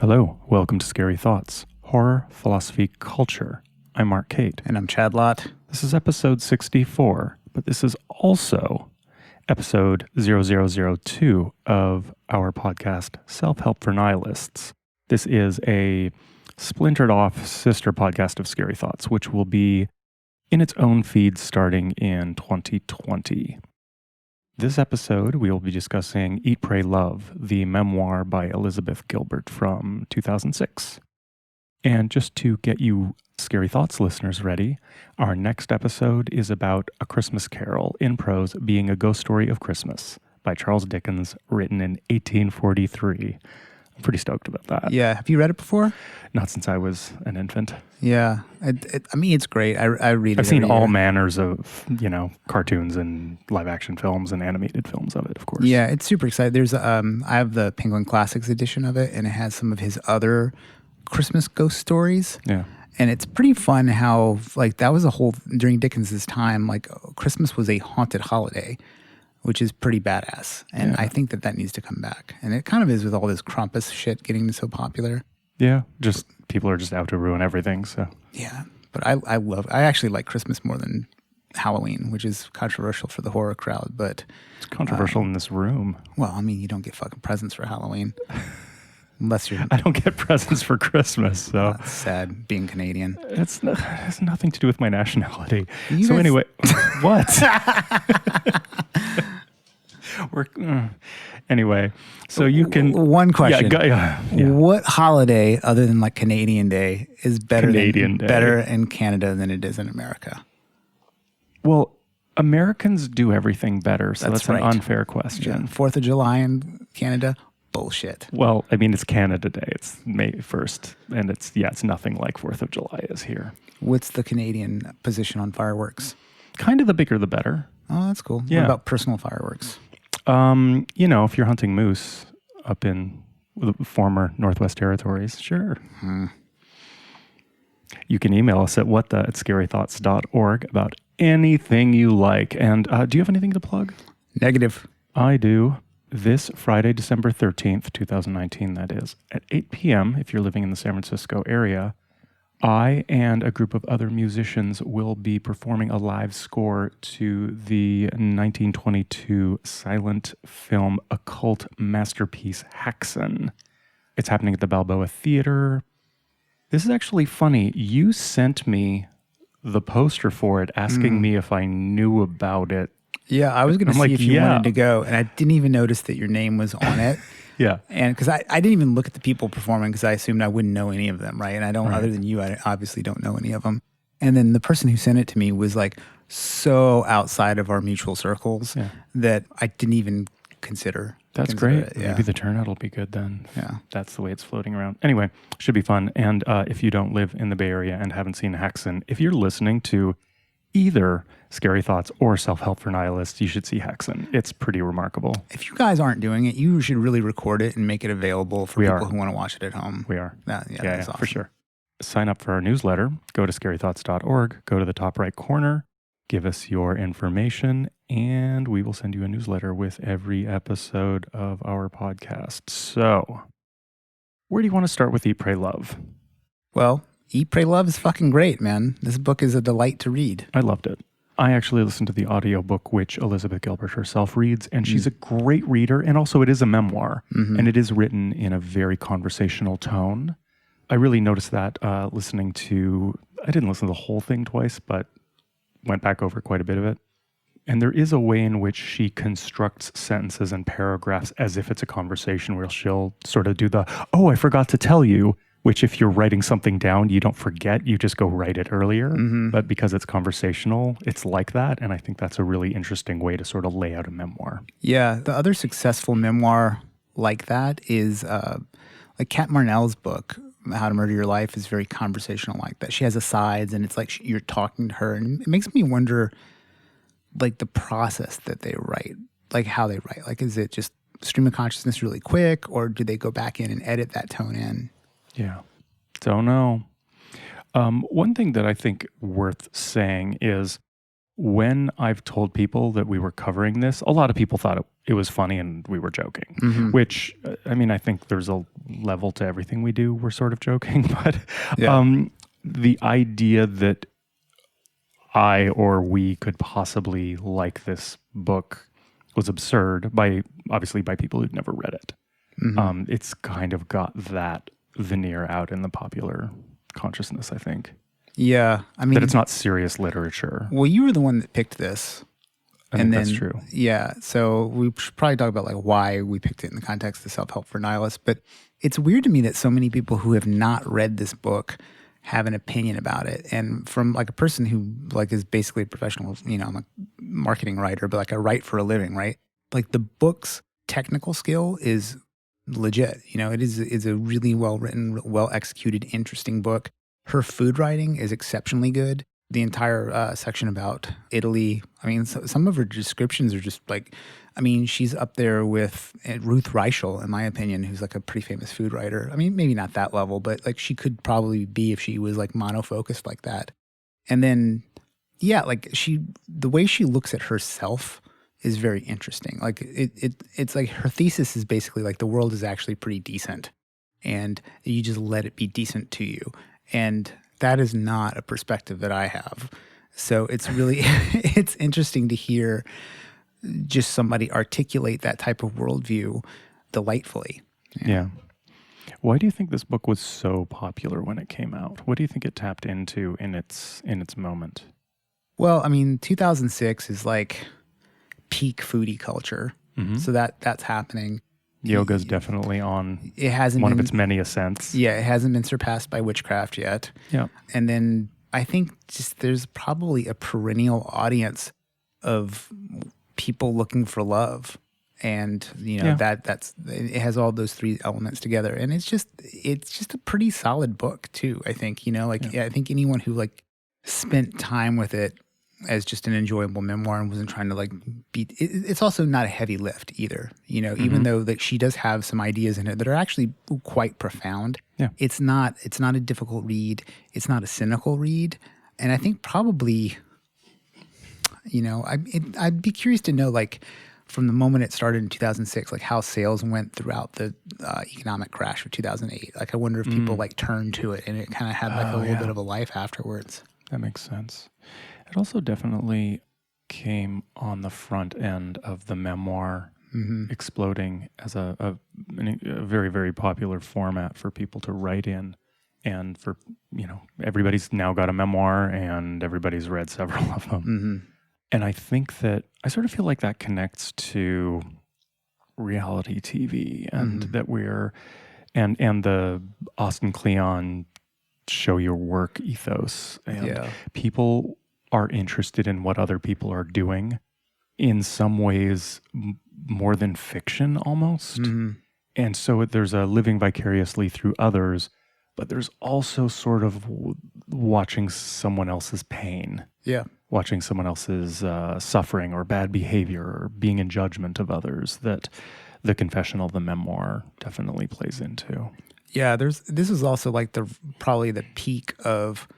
Hello, welcome to Scary Thoughts, Horror, Philosophy, Culture. I'm Mark Cate. And I'm Chad Lott. This is episode 64, but this is also episode 0002 of our podcast, Self-Help for Nihilists. This is a splintered off sister podcast of Scary Thoughts, which will be in its own feed starting in 2020. This episode, we will be discussing Eat, Pray, Love, the memoir by Elizabeth Gilbert from 2006. And just to get you Scary Thoughts listeners ready, our next episode is about A Christmas Carol in prose being a ghost story of Christmas by Charles Dickens, written in 1843. I'm pretty stoked about that. Yeah. Have you read it before? Not since I was an infant. Yeah. I mean, it's great. I read it. I've seen every all year. manners of, cartoons and live action films and animated films of it, of course. Yeah, it's super exciting. There's I have the Penguin Classics edition of it, and it has some of his other Christmas ghost stories. Yeah. And it's pretty fun how, that was a whole, during Dickens's time, Christmas was a haunted holiday, which is pretty badass. And Yeah. I think that needs to come back. And it kind of is with all this Krampus shit getting so popular. Yeah, just people are just out to ruin everything, so. Yeah, but I actually like Christmas more than Halloween, which is controversial for the horror crowd, but... It's controversial in this room. Well, I mean, you don't get fucking presents for Halloween. Unless you're... I don't get presents for Christmas, so... That's sad, being Canadian. It has nothing to do with my nationality. You guys- Anyway, what? Anyway, so you can... One question. Yeah. What holiday, other than Canadian Day, is better better in Canada than it is in America? Well, Americans do everything better, so that's right. an unfair question. Yeah. 4th of July in Canada? Bullshit. Well, I mean, it's Canada Day. It's May 1st, and it's nothing like 4th of July is here. What's the Canadian position on fireworks? Kind of the bigger the better. Oh, that's cool. Yeah. What about personal fireworks? If you're hunting moose up in the former Northwest Territories, sure. You can email us at whatthe@scarythoughts.org about anything you like. And do you have anything to plug? Negative. I do. This Friday, December 13th, 2019, that is, at 8 p.m., if you're living in the San Francisco area, I and a group of other musicians will be performing a live score to the 1922 silent film occult masterpiece Haxan. It's happening at the Balboa Theater. This is actually funny. You sent me the poster for it asking me if I knew about it. Yeah, I was going to see if you wanted to go, and I didn't even notice that your name was on it. Yeah. And because I didn't even look at the people performing because I assumed I wouldn't know any of them, right? And I don't, other than you, I obviously don't know any of them. And then the person who sent it to me was so outside of our mutual circles that I didn't even consider. That's great. It. Yeah. Maybe the turnout will be good then. Yeah. That's the way it's floating around. Anyway, should be fun. And if you don't live in the Bay Area and haven't seen Haxan, if you're listening to either Scary Thoughts or Self-Help for Nihilists, you should see Haxan. It's pretty remarkable. If you guys aren't doing it, you should really record it and make it available for people who want to watch it at home. We are. That's awesome. For sure. Sign up for our newsletter. Go to scarythoughts.org. Go to the top right corner. Give us your information, and we will send you a newsletter with every episode of our podcast. So, where do you want to start with Eat, Pray, Love? Well, Eat, Pray, Love is fucking great, man. This book is a delight to read. I loved it. I actually listened to the audiobook, which Elizabeth Gilbert herself reads, and she's a great reader, and also it is a memoir, and it is written in a very conversational tone. I really noticed that listening to, I didn't listen to the whole thing twice, but went back over quite a bit of it. And there is a way in which she constructs sentences and paragraphs as if it's a conversation where she'll sort of do the, oh, I forgot to tell you, which if you're writing something down, you don't forget, you just go write it earlier. But because it's conversational, it's like that. And I think that's a really interesting way to sort of lay out a memoir. Yeah. The other successful memoir like that is Kat Marnell's book, How to Murder Your Life, is very conversational like that. She has asides and it's like you're talking to her. And it makes me wonder, the process that they write, how they write. Is it just stream of consciousness really quick, or do they go back in and edit that tone in? Yeah. Don't know. One thing that I think worth saying is when I've told people that we were covering this, a lot of people thought it was funny and we were joking, which, I mean, I think there's a level to everything we do. We're sort of joking, but the idea that I or we could possibly like this book was absurd obviously by people who'd never read it. It's kind of got that veneer out in the popular consciousness, I think. Yeah, I mean... That it's not serious literature. Well, you were the one that picked this. I think that's true. Yeah, so we should probably talk about like why we picked it in the context of Self-Help for Nihilists. But it's weird to me that so many people who have not read this book have an opinion about it. And from like a person who like is basically a professional, I'm a marketing writer, but like I write for a living, right? Like the book's technical skill is legit. It is a really well-written, well-executed, interesting book. Her food writing is exceptionally good. The entire section about Italy, I mean, some of her descriptions are just like, I mean, she's up there with Ruth Reichel, in my opinion, who's like a pretty famous food writer. I mean, maybe not that level, but like she could probably be if she was like monofocused like that. And then, yeah, like the way she looks at herself is very interesting. Like it's like her thesis is basically like the world is actually pretty decent and you just let it be decent to you. And that is not a perspective that I have. So it's really, it's interesting to hear just somebody articulate that type of worldview delightfully. Yeah. Why do you think this book was so popular when it came out? What do you think it tapped into in its moment? Well, I mean, 2006 is like peak foodie culture. So that's happening. Yoga's definitely on it hasn't one been, of its many ascents. Yeah, it hasn't been surpassed by witchcraft yet. Yeah. And then I think just there's probably a perennial audience of people looking for love. And, that's it has all those three elements together. And it's just a pretty solid book too, I think. I think anyone who like spent time with it as just an enjoyable memoir and wasn't trying to like it's also not a heavy lift either, even though that she does have some ideas in it that are actually quite profound. Yeah. It's not a difficult read. It's not a cynical read. And I think probably, I'd be curious to know, like, from the moment it started in 2006, like how sales went throughout the economic crash of 2008. Like, I wonder if people like turned to it and it kind of had like a little bit of a life afterwards. That makes sense. It also definitely came on the front end of the memoir exploding as a very, very popular format for people to write in. And for, everybody's now got a memoir and everybody's read several of them. And I think that I sort of feel like that connects to reality TV and that and the Austin Kleon show your work ethos. And people are interested in what other people are doing in some ways more than fiction almost. And so there's a living vicariously through others, but there's also sort of watching someone else's pain. Yeah. Watching someone else's suffering or bad behavior or being in judgment of others that the confessional, the memoir definitely plays into. Yeah, this is also like probably the peak of,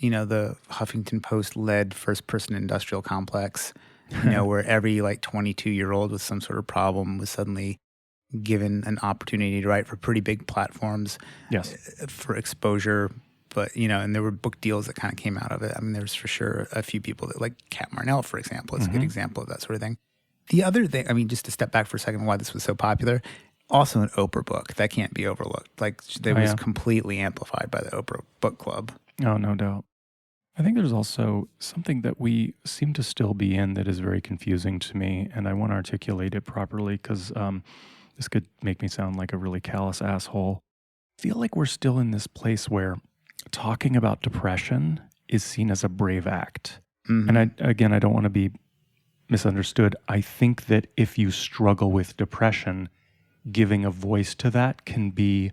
the Huffington Post led first person industrial complex, where every like 22-year-old with some sort of problem was suddenly given an opportunity to write for pretty big platforms. Yes. For exposure. But, and there were book deals that kind of came out of it. I mean, there's for sure a few people that, like Kat Marnell, for example, is a good example of that sort of thing. The other thing, I mean, just to step back for a second, why this was so popular, also an Oprah book. That can't be overlooked. Like, that was completely amplified by the Oprah Book Club. Oh, no doubt. I think there's also something that we seem to still be in that is very confusing to me, and I want to articulate it properly because this could make me sound like a really callous asshole. I feel like we're still in this place where talking about depression is seen as a brave act. And I don't want to be misunderstood. I think that if you struggle with depression, giving a voice to that can be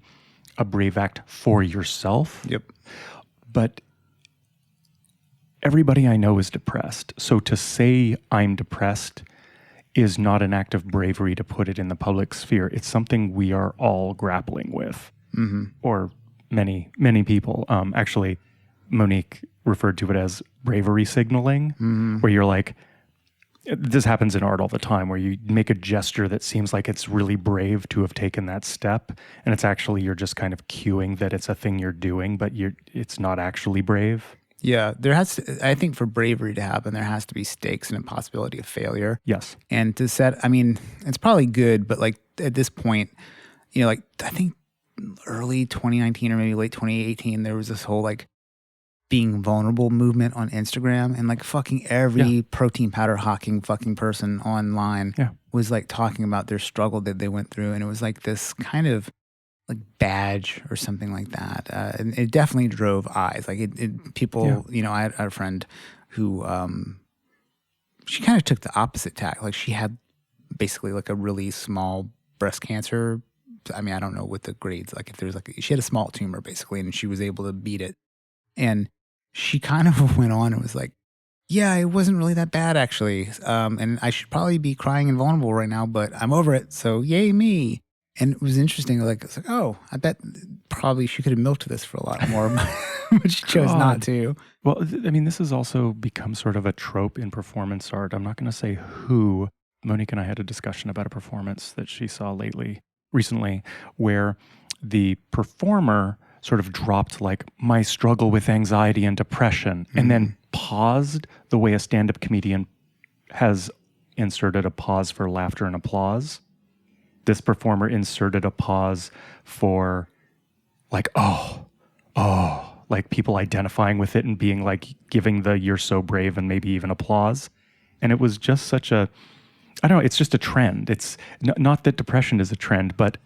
a brave act for yourself. Yep. But everybody I know is depressed. So to say I'm depressed is not an act of bravery to put it in the public sphere. It's something we are all grappling with. Or many, many people. Actually, Monique referred to it as bravery signaling, where you're like, this happens in art all the time, where you make a gesture that seems like it's really brave to have taken that step, and it's actually, you're just kind of cueing that it's a thing you're doing, but it's not actually brave. Yeah, I think for bravery to happen, there has to be stakes and a possibility of failure. Yes. And it's probably good, but like at this point, like I think early 2019 or maybe late 2018, there was this whole like being vulnerable movement on Instagram, and like fucking every protein powder hawking fucking person online was like talking about their struggle that they went through. And it was like this kind of like badge or something like that. And it definitely drove eyes. Like people, I had a friend who, she kind of took the opposite tack. Like she had basically like a really small breast cancer. I mean, I don't know what the grades, like if there's like, she had a small tumor basically, and she was able to beat it. And she kind of went on and was like, yeah, it wasn't really that bad actually. And I should probably be crying and vulnerable right now, but I'm over it. So yay me. And it was interesting. Like, it's like, oh, I bet probably she could have milked this for a lot more, but she chose not to. Well, I mean, this has also become sort of a trope in performance art. I'm not going to say who. Monique and I had a discussion about a performance that she saw recently, where the performer sort of dropped like my struggle with anxiety and depression, and then paused the way a stand-up comedian has inserted a pause for laughter and applause. This performer inserted a pause for like, oh, like people identifying with it and being like giving the "you're so brave" and maybe even applause. And it was just such a, I don't know, it's just a trend. It's not that depression is a trend, but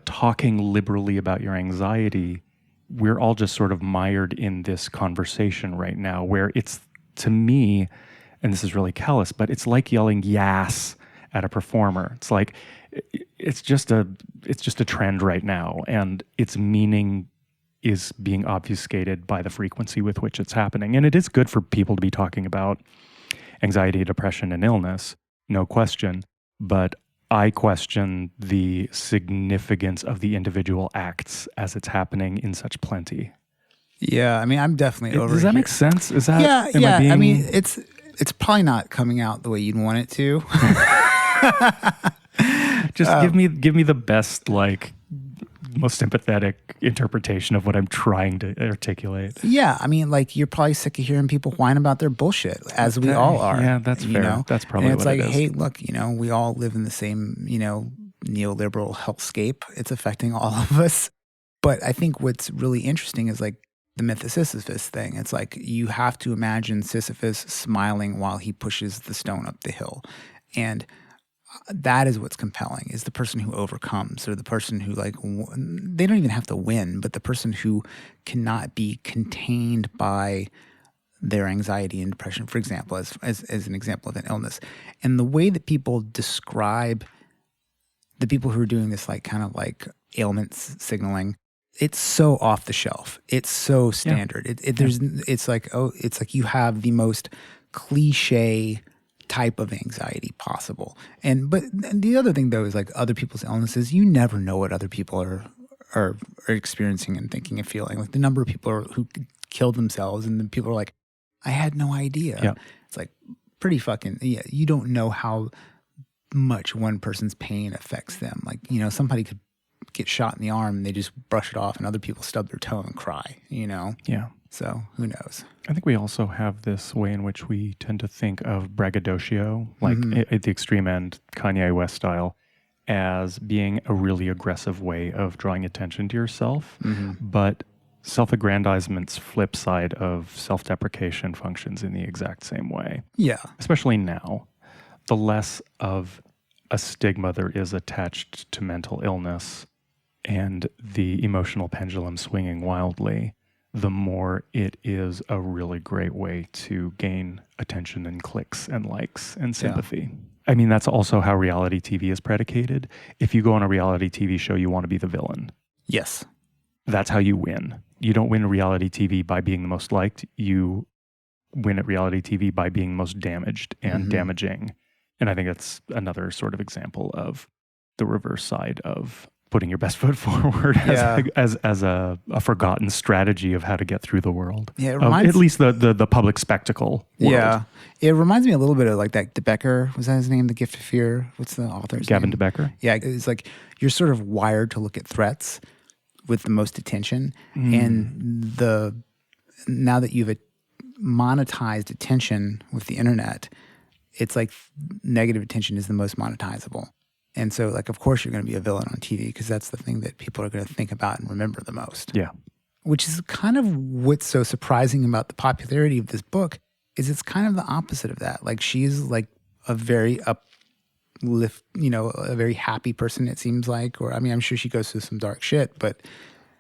talking liberally about your anxiety, we're all just sort of mired in this conversation right now where it's, to me, and this is really callous, but it's like yelling "yas" at a performer. It's like, it's just a trend right now, and its meaning is being obfuscated by the frequency with which it's happening. And it is good for people to be talking about anxiety, depression, and illness, no question. But I question the significance of the individual acts as it's happening in such plenty. Yeah, I mean, I'm definitely over. Does that make sense? Is that I mean, it's probably not coming out the way you'd want it to. Just give me the best, like, most sympathetic interpretation of what I'm trying to articulate. Yeah, I mean, like, you're probably sick of hearing people whine about their bullshit, as we all are. Yeah, that's fair. Know? That's probably what it is. And it's like, hey, look, we all live in the same, neoliberal hellscape. It's affecting all of us. But I think what's really interesting is like the myth of Sisyphus thing. It's like you have to imagine Sisyphus smiling while he pushes the stone up the hill. And that is what's compelling, is the person who overcomes, or the person who, like, they don't even have to win, but the person who cannot be contained by their anxiety and depression, for example, as an example of an illness. And the way that people describe the people who are doing this, like, kind of like ailments signaling, it's so off the shelf. It's so standard. It's like you have the most cliche type of anxiety possible. But the other thing though is, like, other people's illnesses, you never know what other people are experiencing and thinking and feeling. Like the number of people who killed themselves, and then people are like, I had no idea. Yeah. It's like pretty fucking, you don't know how much one person's pain affects them. Like, somebody could get shot in the arm and they just brush it off, and other people stub their toe and cry, Yeah. So who knows? I think we also have this way in which we tend to think of braggadocio, like at the extreme end, Kanye West style, as being a really aggressive way of drawing attention to yourself. But self-aggrandizement's flip side of self-deprecation functions in the exact same way. Yeah. Especially now. The less of a stigma there is attached to mental illness and the emotional pendulum swinging wildly, the more it is a really great way to gain attention and clicks and likes and sympathy. I mean, that's also how reality TV is predicated. If you go on a reality TV show, you want to be the villain. Yes. That's how you win. You don't win reality TV by being the most liked. You win at reality TV by being most damaged and damaging. And I think that's another sort of example of the reverse side of putting your best foot forward Yeah. as a forgotten strategy of how to get through the world. Yeah, it Of reminds- at least the public spectacle world. Yeah. It reminds me a little bit of like that DeBecker, was that his name? The Gift of Fear? What's the author's Gavin name? DeBecker. Yeah, it's like you're sort of wired to look at threats with the most attention. And now that you've monetized attention with the internet, it's like negative attention is the most monetizable. And so, like, of course, you're going to be a villain on TV because that's the thing that people are going to think about and remember the most. Yeah. Which is kind of what's so surprising about the popularity of this book is it's kind of the opposite of that. Like, she's like a very uplift, a very happy person, it seems like. Or, I mean, I'm sure she goes through some dark shit, but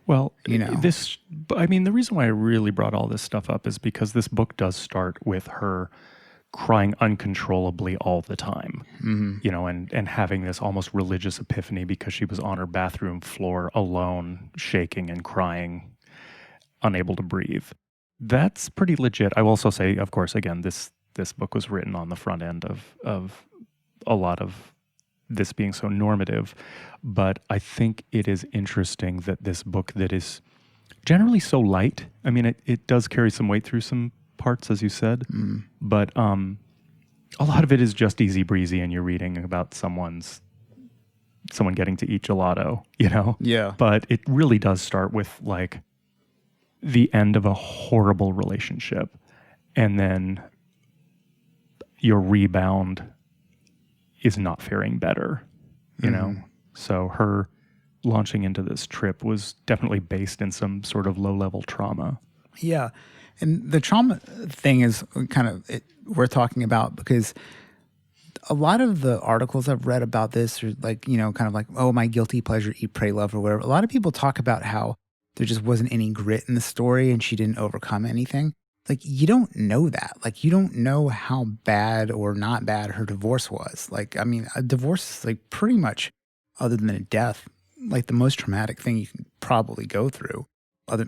Well, the reason why I really brought all this stuff up is because this book does start with her crying uncontrollably all the time, and having this almost religious epiphany because she was on her bathroom floor alone, shaking and crying, unable to breathe. That's pretty legit. I will also say, of course, again, this book was written on the front end of a lot of this being so normative, but I think it is interesting that this book that is generally so light, I mean, it does carry some weight through some parts, as you said, but a lot of it is just easy breezy, and you're reading about someone getting to eat gelato, Yeah. But it really does start with like the end of a horrible relationship, and then your rebound is not faring better, So her launching into this trip was definitely based in some sort of low-level trauma. Yeah. And the trauma thing is kind of worth talking about because a lot of the articles I've read about this are like, kind of like, oh, my guilty pleasure, eat, pray, love, or whatever. A lot of people talk about how there just wasn't any grit in the story and she didn't overcome anything. Like, you don't know that. Like, you don't know how bad or not bad her divorce was. Like, I mean, a divorce is like pretty much, other than a death, like the most traumatic thing you can probably go through.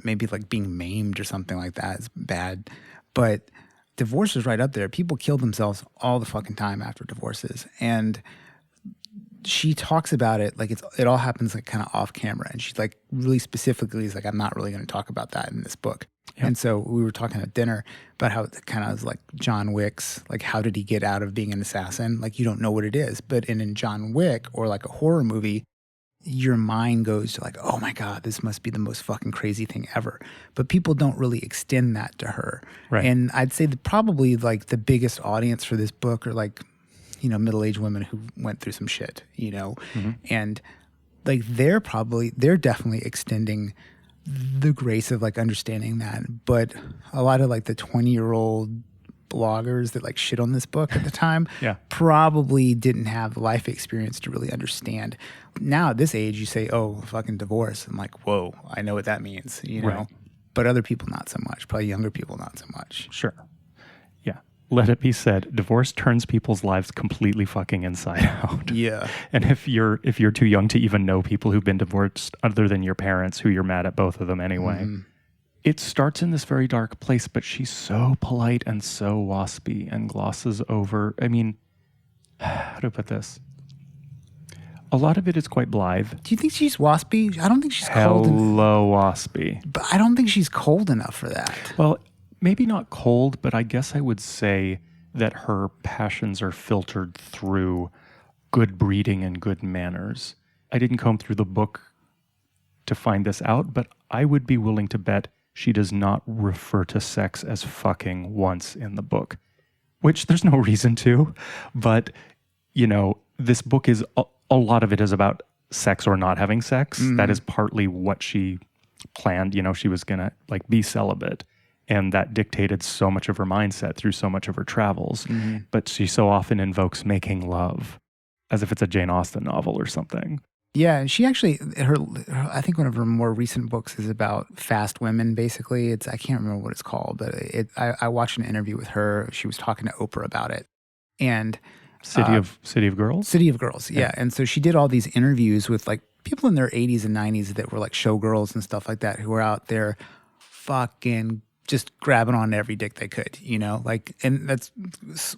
Maybe like being maimed or something like that is bad. But divorce is right up there. People kill themselves all the fucking time after divorces. And she talks about it like it all happens like kind of off camera. And she's like really specifically is like, I'm not really going to talk about that in this book. Yep. And so we were talking at dinner about how it kind of is like John Wick's, like how did he get out of being an assassin? Like you don't know what it is. But in John Wick or like a horror movie, your mind goes to like, oh my God, this must be the most fucking crazy thing ever. But people don't really extend that to her. Right. And I'd say that probably like the biggest audience for this book are like, middle-aged women who went through some shit, and like they're definitely extending the grace of like understanding that. But a lot of like the 20-year-old bloggers that like shit on this book at the time probably didn't have the life experience to really understand. Now at this age, you say, oh, fucking divorce. I'm like, whoa, I know what that means, Right. But other people, not so much. Probably younger people, not so much. Sure. Yeah. Let it be said, divorce turns people's lives completely fucking inside out. Yeah. And if you're too young to even know people who've been divorced other than your parents, who you're mad at both of them anyway, it starts in this very dark place, but she's so polite and so waspy and glosses over. I mean, how do I put this? A lot of it is quite blithe. Do you think she's waspy? I don't think she's cold. Hello, waspy. But I don't think she's cold enough for that. Well, maybe not cold, but I guess I would say that her passions are filtered through good breeding and good manners. I didn't comb through the book to find this out, but I would be willing to bet she does not refer to sex as fucking once in the book, which there's no reason to. But, this book is, a lot of it is about sex or not having sex. That is partly what she planned. She was going to like be celibate. And that dictated so much of her mindset through so much of her travels. But she so often invokes making love as if it's a Jane Austen novel or something. Yeah, and she actually, I think one of her more recent books is about fast women, basically. I can't remember what it's called, but I watched an interview with her. She was talking to Oprah about it. And City of Girls? City of Girls, yeah. And so she did all these interviews with like people in their 80s and 90s that were like showgirls and stuff like that who were out there fucking just grabbing on every dick they could, like, and that's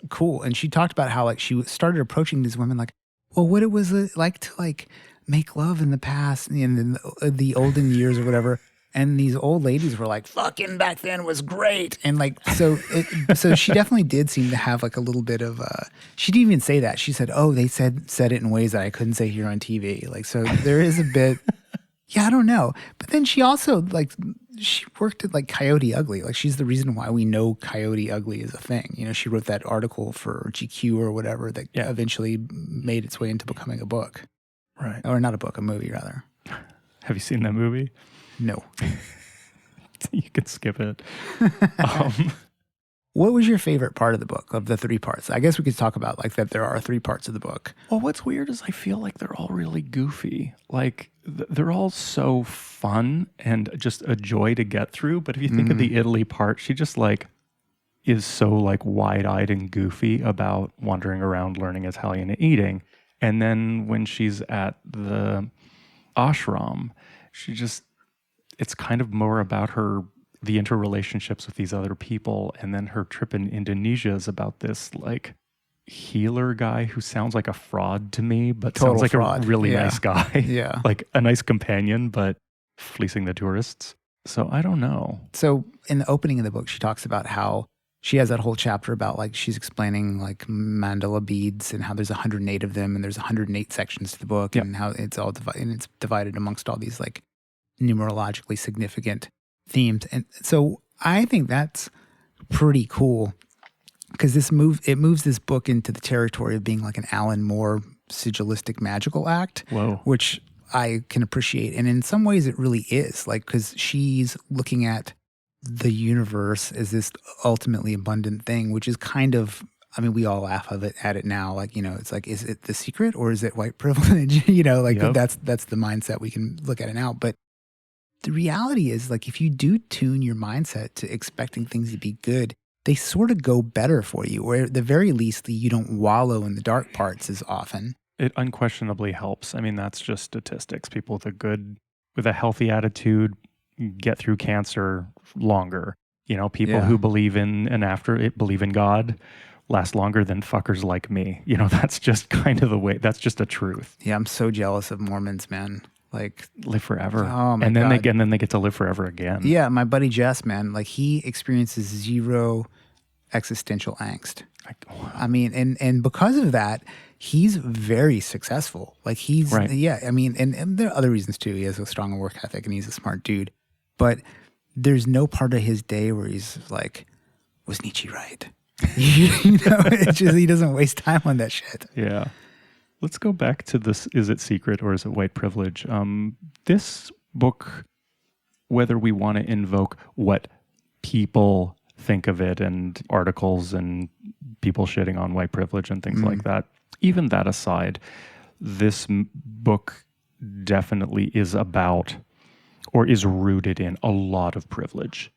cool. And she talked about how like she started approaching these women like, well, what it was like to like make love in the past, in the olden years or whatever. And these old ladies were like, fucking back then was great. And like, so she definitely did seem to have like a little bit of, she didn't even say that. She said, oh, they said it in ways that I couldn't say here on TV. Like, so there is a bit, yeah, I don't know. But then she also like, she worked at like Coyote Ugly. Like she's the reason why we know Coyote Ugly is a thing. You know, she wrote that article for GQ or whatever that eventually made its way into becoming a book. Right. Or not a book, a movie rather. Have you seen that movie? No. You can skip it. What was your favorite part of the book, of the 3 parts? I guess we could talk about like that there are 3 parts of the book. Well, what's weird is I feel like they're all really goofy. Like they're all so fun and just a joy to get through. But if you think of the Italy part, she just like is so like wide-eyed and goofy about wandering around learning Italian and eating. And then when she's at the ashram, it's kind of more about the interrelationships with these other people. And then her trip in Indonesia is about this like healer guy who sounds like a fraud to me, but Total sounds like fraud. a really nice guy. Yeah. Like a nice companion, but fleecing the tourists. So I don't know. So in the opening of the book, she talks about how she has that whole chapter about like she's explaining like mandala beads and how there's 108 of them and there's 108 sections to the book and how it's all divided amongst all these like numerologically significant themes. And so I think that's pretty cool because it moves this book into the territory of being like an Alan Moore sigilistic magical act. Whoa. Which I can appreciate. And in some ways it really is, like, because she's looking at the universe as this ultimately abundant thing, which is kind of, I mean, we all laugh at it now. Like, you know, it's like, is it The Secret or is it white privilege? You know, like that's the mindset we can look at it now. But the reality is, like, if you do tune your mindset to expecting things to be good, they sort of go better for you, or at the very least, you don't wallow in the dark parts as often. It unquestionably helps. I mean, that's just statistics. People with a healthy attitude get through cancer longer. You know, people who believe in believe in God last longer than fuckers like me. You know, that's just kind of the way, that's just a truth. Yeah, I'm so jealous of Mormons, man. Like, live forever. Oh my and then God. They get to live forever again. Yeah, my buddy Jess, man, like he experiences zero existential angst. I mean, and because of that, he's very successful. Like he's, I mean, and there are other reasons too. He has a strong work ethic and he's a smart dude. But there's no part of his day where he's like, was Nietzsche right? You know, it's just, he doesn't waste time on that shit. Yeah. Let's go back to this. Is it secret or is it white privilege? This book, whether we want to invoke what people think of it and articles and people shitting on white privilege and things like that, even that aside, this book definitely is about or is rooted in a lot of privilege.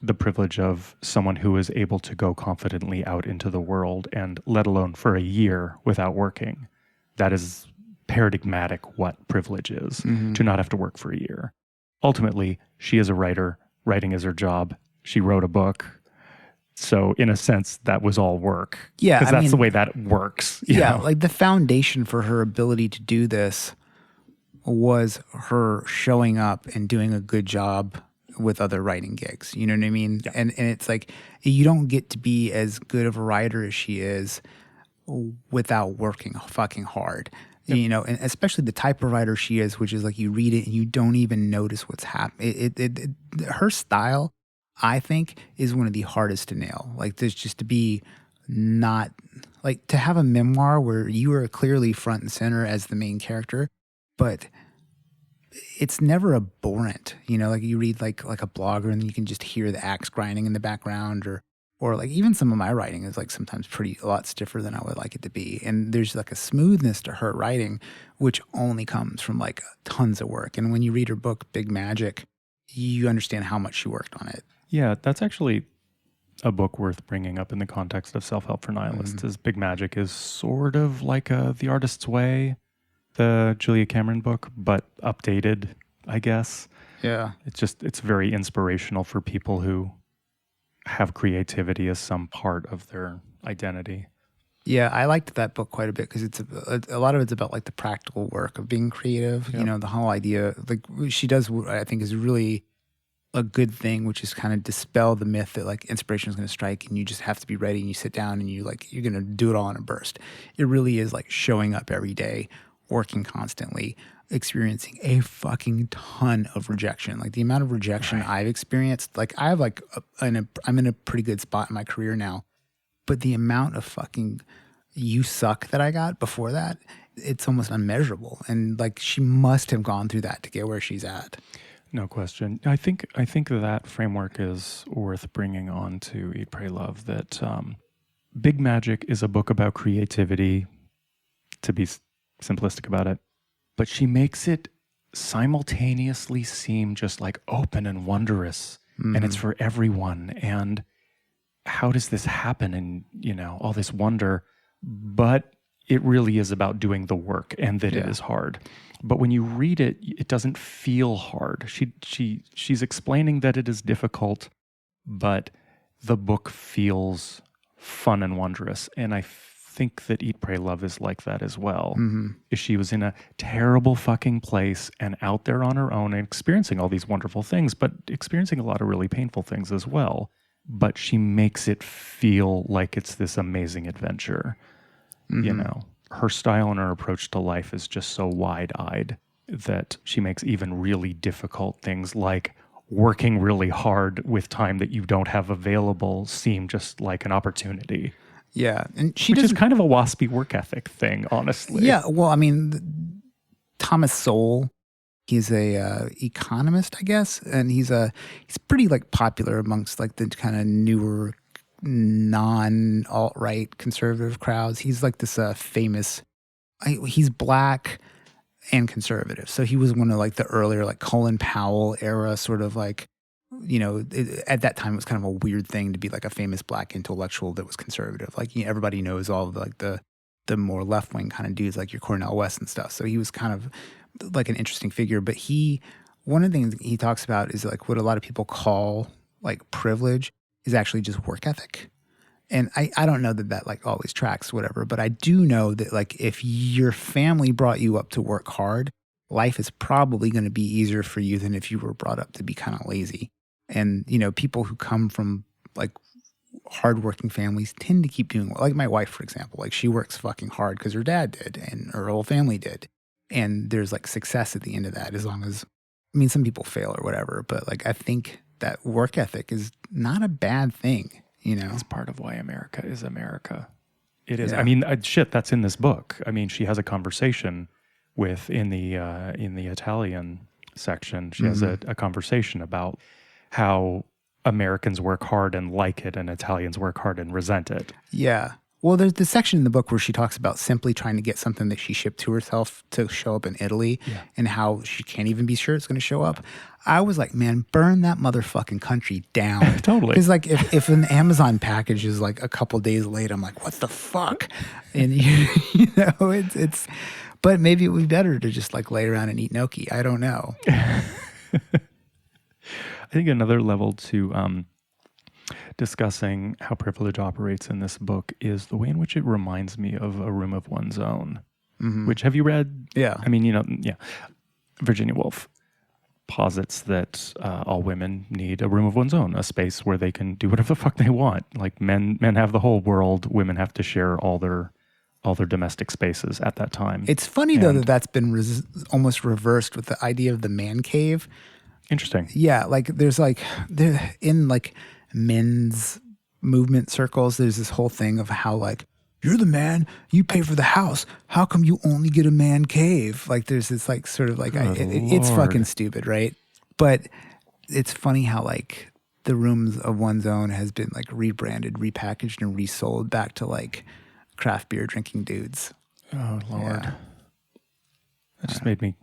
The privilege of someone who is able to go confidently out into the world and let alone for a year without working. That is paradigmatic what privilege is, to not have to work for a year. Ultimately, she is a writer. Writing is her job. She wrote a book. So in a sense, that was all work. Yeah. Because that's the way that works. You know? Like the foundation for her ability to do this was her showing up and doing a good job with other writing gigs. You know what I mean? Yeah. And it's like, you don't get to be as good of a writer as she is without working fucking hard. Yep. You know, and especially the type of writer she is, which is like you read it and you don't even notice what's happening. Her style, I think, is one of the hardest to nail. Like there's just to be not, like to have a memoir where you are clearly front and center as the main character, but it's never abhorrent, you know, like you read like a blogger and you can just hear the axe grinding in the background or like even some of my writing is like sometimes a lot stiffer than I would like it to be. And there's like a smoothness to her writing, which only comes from like tons of work. And when you read her book, Big Magic, you understand how much she worked on it. Yeah, that's actually a book worth bringing up in the context of Self-Help for Nihilists. Is Big Magic is sort of like The Artist's Way, the Julia Cameron book, but updated, I guess. Yeah. It's very inspirational for people who have creativity as some part of their identity. Yeah, I liked that book quite a bit because it's a lot of it's about like the practical work of being creative. Yep. You know, the whole idea, like she does, what I think is really a good thing, which is kind of dispel the myth that like inspiration is going to strike and you just have to be ready and you sit down and you're going to do it all in a burst. It really is like showing up every day, working constantly, experiencing a fucking ton of rejection. Like the amount of rejection I've experienced, like I have like I'm in a pretty good spot in my career now, but the amount of fucking you suck that I got before that, it's almost unmeasurable. And like she must have gone through that to get where she's at. No question. I think that framework is worth bringing on to Eat, Pray, Love. That Big Magic is a book about creativity, to be simplistic about it, but she makes it simultaneously seem just like open and wondrous, and it's for everyone. And how does this happen? And all this wonder, but it really is about doing the work, and that it is hard. But when you read it, it doesn't feel hard. She's explaining that it is difficult, but the book feels fun and wondrous. And I think that Eat, Pray, Love is like that as well. She was in a terrible fucking place and out there on her own and experiencing all these wonderful things, but experiencing a lot of really painful things as well. But she makes it feel like it's this amazing adventure. Her style and her approach to life is just so wide-eyed that she makes even really difficult things like working really hard with time that you don't have available seem just like an opportunity. Yeah. And which is kind of a waspy work ethic thing, honestly. Yeah. Well, I mean, Thomas Sowell, he's a economist, I guess. And he's pretty like popular amongst like the kind of newer non-alt-right conservative crowds. He's like this famous, he's black and conservative. So he was one of like the earlier like Colin Powell era sort of like, at that time it was kind of a weird thing to be like a famous black intellectual that was conservative. Like everybody knows all of like the more left-wing kind of dudes like your Cornel West and stuff. So he was kind of like an interesting figure. But one of the things he talks about is like what a lot of people call like privilege is actually just work ethic. And I don't know that like always tracks, whatever, but I do know that like if your family brought you up to work hard, life is probably going to be easier for you than if you were brought up to be kind of lazy. And, people who come from like hardworking families tend to keep doing well. Like my wife, for example, like she works fucking hard because her dad did and her whole family did. And there's like success at the end of that as long as, some people fail or whatever, but like I think that work ethic is not a bad thing. It's part of why America is America. It is. Yeah. That's in this book. She has a conversation in the Italian section. She has a conversation about how Americans work hard and like it, and Italians work hard and resent it. Yeah. Well, there's this section in the book where she talks about simply trying to get something that she shipped to herself to show up in Italy and how she can't even be sure it's going to show up. I was like, man, burn that motherfucking country down. Totally. Because like if an Amazon package is like a couple days late, I'm like, what the fuck? And it's but maybe it would be better to just like lay around and eat gnocchi. I don't know. I think another level to discussing how privilege operates in this book is the way in which it reminds me of A Room of One's Own, which have you read? Yeah. Virginia Woolf posits that all women need a room of one's own, a space where they can do whatever the fuck they want. Like men have the whole world, women have to share all their domestic spaces at that time. It's funny though that's been almost reversed with the idea of the man cave. Interesting. Yeah, like there's like in like men's movement circles, there's this whole thing of how like you're the man, you pay for the house. How come you only get a man cave? Like there's this like sort of like it's fucking stupid, right? But it's funny how like the rooms of one's own has been like rebranded, repackaged, and resold back to like craft beer drinking dudes. Oh Lord, that just made me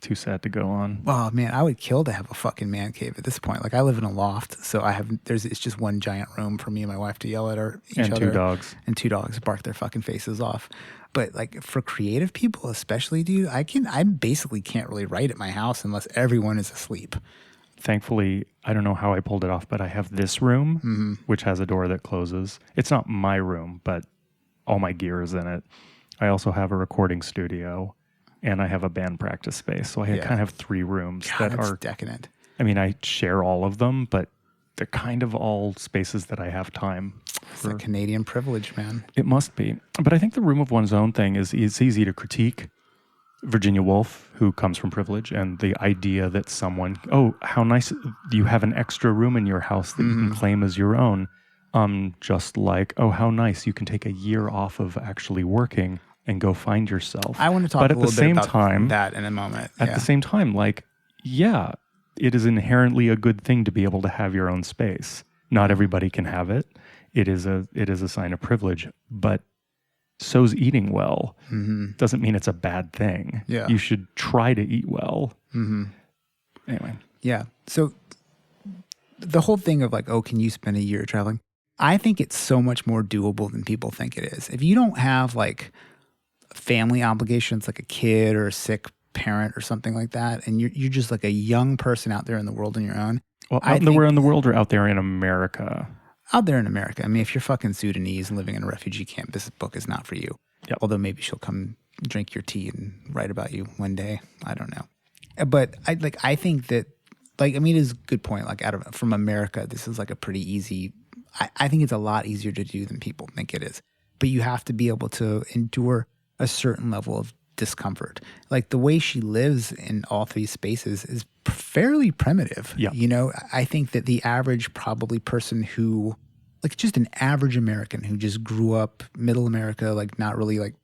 too sad to go on. Oh man, I would kill to have a fucking man cave at this point. Like I live in a loft, so it's just one giant room for me and my wife to yell at each other. And two dogs. And two dogs bark their fucking faces off. But like for creative people especially, dude, I basically can't really write at my house unless everyone is asleep. Thankfully, I don't know how I pulled it off, but I have this room, which has a door that closes. It's not my room, but all my gear is in it. I also have a recording studio, and I have a band practice space. So I kind of have 3 rooms God, that that's are decadent. I mean, I share all of them, but they're kind of all spaces that I have time It's a Canadian privilege, man. It must be. But I think the room of one's own thing is it's easy to critique Virginia Woolf, who comes from privilege, and the idea that someone, oh, how nice, you have an extra room in your house that you can claim as your own. Just like, oh, how nice, you can take a year off of actually working and go find yourself. I want to talk a little bit about that in a moment. At the same time, like, yeah, it is inherently a good thing to be able to have your own space. Not everybody can have it. It is a sign of privilege, but so's eating well. Doesn't mean it's a bad thing. Yeah. You should try to eat well. Anyway. Yeah. So the whole thing of like, oh, can you spend a year traveling? I think it's so much more doable than people think it is. If you don't have like family obligations, like a kid or a sick parent or something like that, and you're just like a young person out there in the world on your own. Well, out there in the world or out there in America? Out there in America. I mean, if you're fucking Sudanese and living in a refugee camp, this book is not for you. Yep. Although maybe she'll come drink your tea and write about you one day. I don't know. But I think that, like, I mean, it is a good point. Like, from America, this is like a pretty easy. I think it's a lot easier to do than people think it is. But you have to be able to endure a certain level of discomfort. Like the way she lives in all 3 spaces is fairly primitive. Yeah. You know, I think that the average probably person who, like just an average American who just grew up middle America, like not really like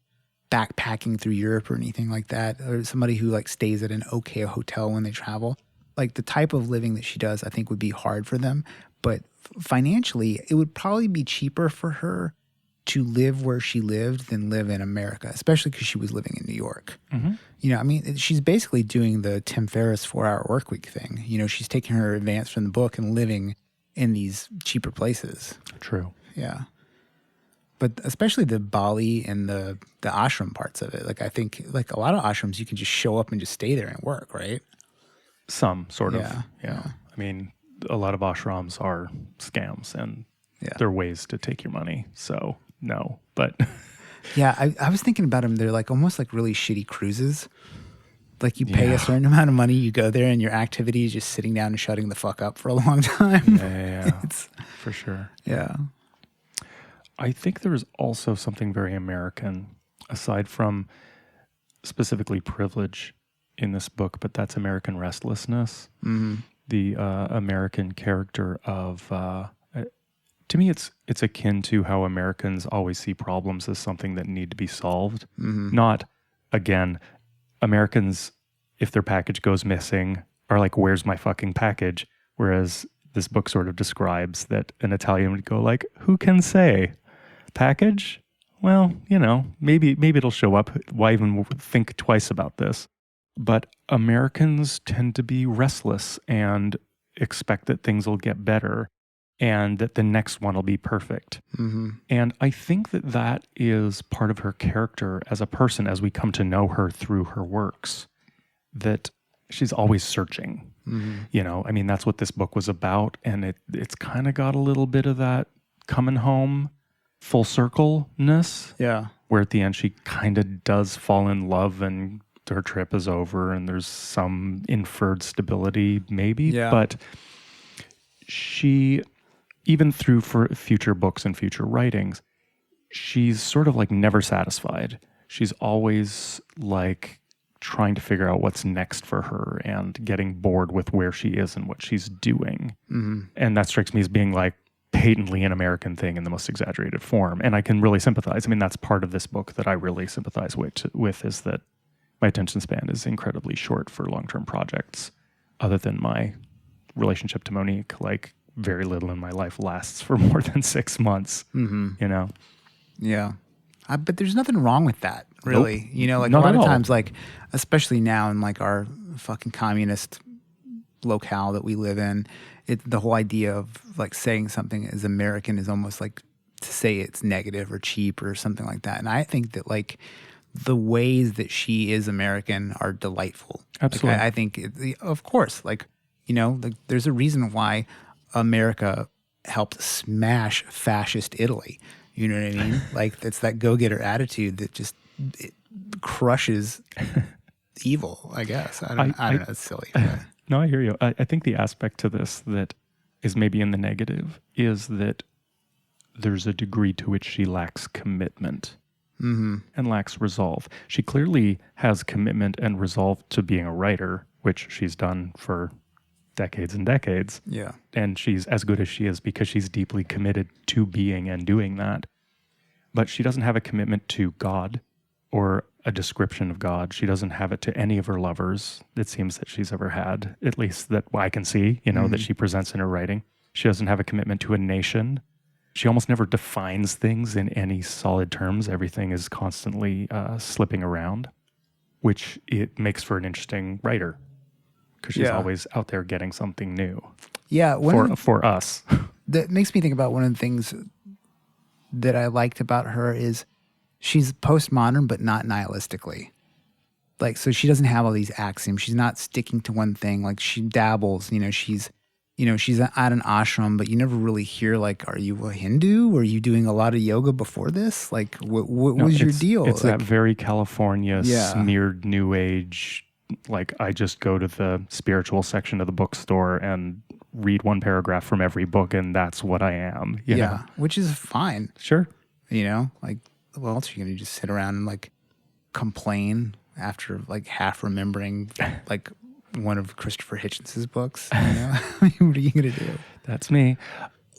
backpacking through Europe or anything like that, or somebody who like stays at an okay hotel when they travel, like the type of living that she does, I think would be hard for them. But financially, it would probably be cheaper for her to live where she lived than live in America, especially because she was living in New York. You know, I mean, she's basically doing the Tim Ferriss 4-hour workweek thing. You know, she's taking her advance from the book and living in these cheaper places. True. Yeah. But especially the Bali and the ashram parts of it. Like, I think like a lot of ashrams, you can just show up and just stay there and work, right? Some sort of. Yeah. I mean, a lot of ashrams are scams and they're ways to take your money. So no, but yeah, I was thinking about them. They're like almost like really shitty cruises. Like you pay a certain amount of money, you go there, and your activity is just sitting down and shutting the fuck up for a long time. Yeah. It's for sure. Yeah. I think there's also something very American, aside from specifically privilege in this book, but that's American restlessness. The American character of, to me, it's akin to how Americans always see problems as something that need to be solved. Not, again, Americans, if their package goes missing, are like, where's my fucking package? Whereas this book sort of describes that an Italian would go like, who can say? Package? Well, you know, maybe it'll show up. Why even think twice about this? But Americans tend to be restless and expect that things will get better and that the next one will be perfect. And I think that is part of her character as a person as we come to know her through her works, that she's always searching. You know, I mean, that's what this book was about. And it's kind of got a little bit of that coming home full circle-ness. Yeah. Where at the end she kind of does fall in love and her trip is over and there's some inferred stability maybe. Yeah. But she, even through for future books and future writings, she's sort of like never satisfied. She's always like trying to figure out what's next for her and getting bored with where she is and what she's doing. And that strikes me as being like patently an American thing in the most exaggerated form. And I can really sympathize. I mean, that's part of this book that I really sympathize with is that my attention span is incredibly short for long-term projects. Other than my relationship to Monique, like very little in my life lasts for more than 6 months, you know? Yeah. But there's nothing wrong with that, really. Nope. You know, like Not a lot at of all. times, like, especially now in like our fucking communist locale that we live in, the whole idea of like saying something as American is almost like to say it's negative or cheap or something like that. And I think that like the ways that she is American are delightful. Absolutely. Like, I think, of course, like, you know, like, there's a reason why America helped smash fascist Italy. You know what I mean? Like it's that go-getter attitude that just it crushes evil, I guess. I don't know. It's silly. But. No, I hear you. I think the aspect to this that is maybe in the negative is that there's a degree to which she lacks commitment and lacks resolve. She clearly has commitment and resolve to being a writer, which she's done for decades and decades. Yeah. And she's as good as she is because she's deeply committed to being and doing that. But she doesn't have a commitment to God or a description of God. She doesn't have it to any of her lovers, it seems, that she's ever had, at least that I can see, that she presents in her writing. She doesn't have a commitment to a nation. She almost never defines things in any solid terms. Everything is constantly slipping around, which it makes for an interesting writer because she's always out there getting something new. Yeah. For us. That makes me think about one of the things that I liked about her is she's postmodern, but not nihilistically. Like, so she doesn't have all these axioms. She's not sticking to one thing. Like she dabbles, she's at an ashram, but you never really hear like, are you a Hindu? Were you doing a lot of yoga before this? Like, what was your deal? It's like, that very California smeared new age, like I just go to the spiritual section of the bookstore and read one paragraph from every book and that's what I am. You know? Which is fine. Sure. Like, well, else are you going to just sit around and like complain after like half remembering like one of Christopher Hitchens's books? What are you going to do? That's me.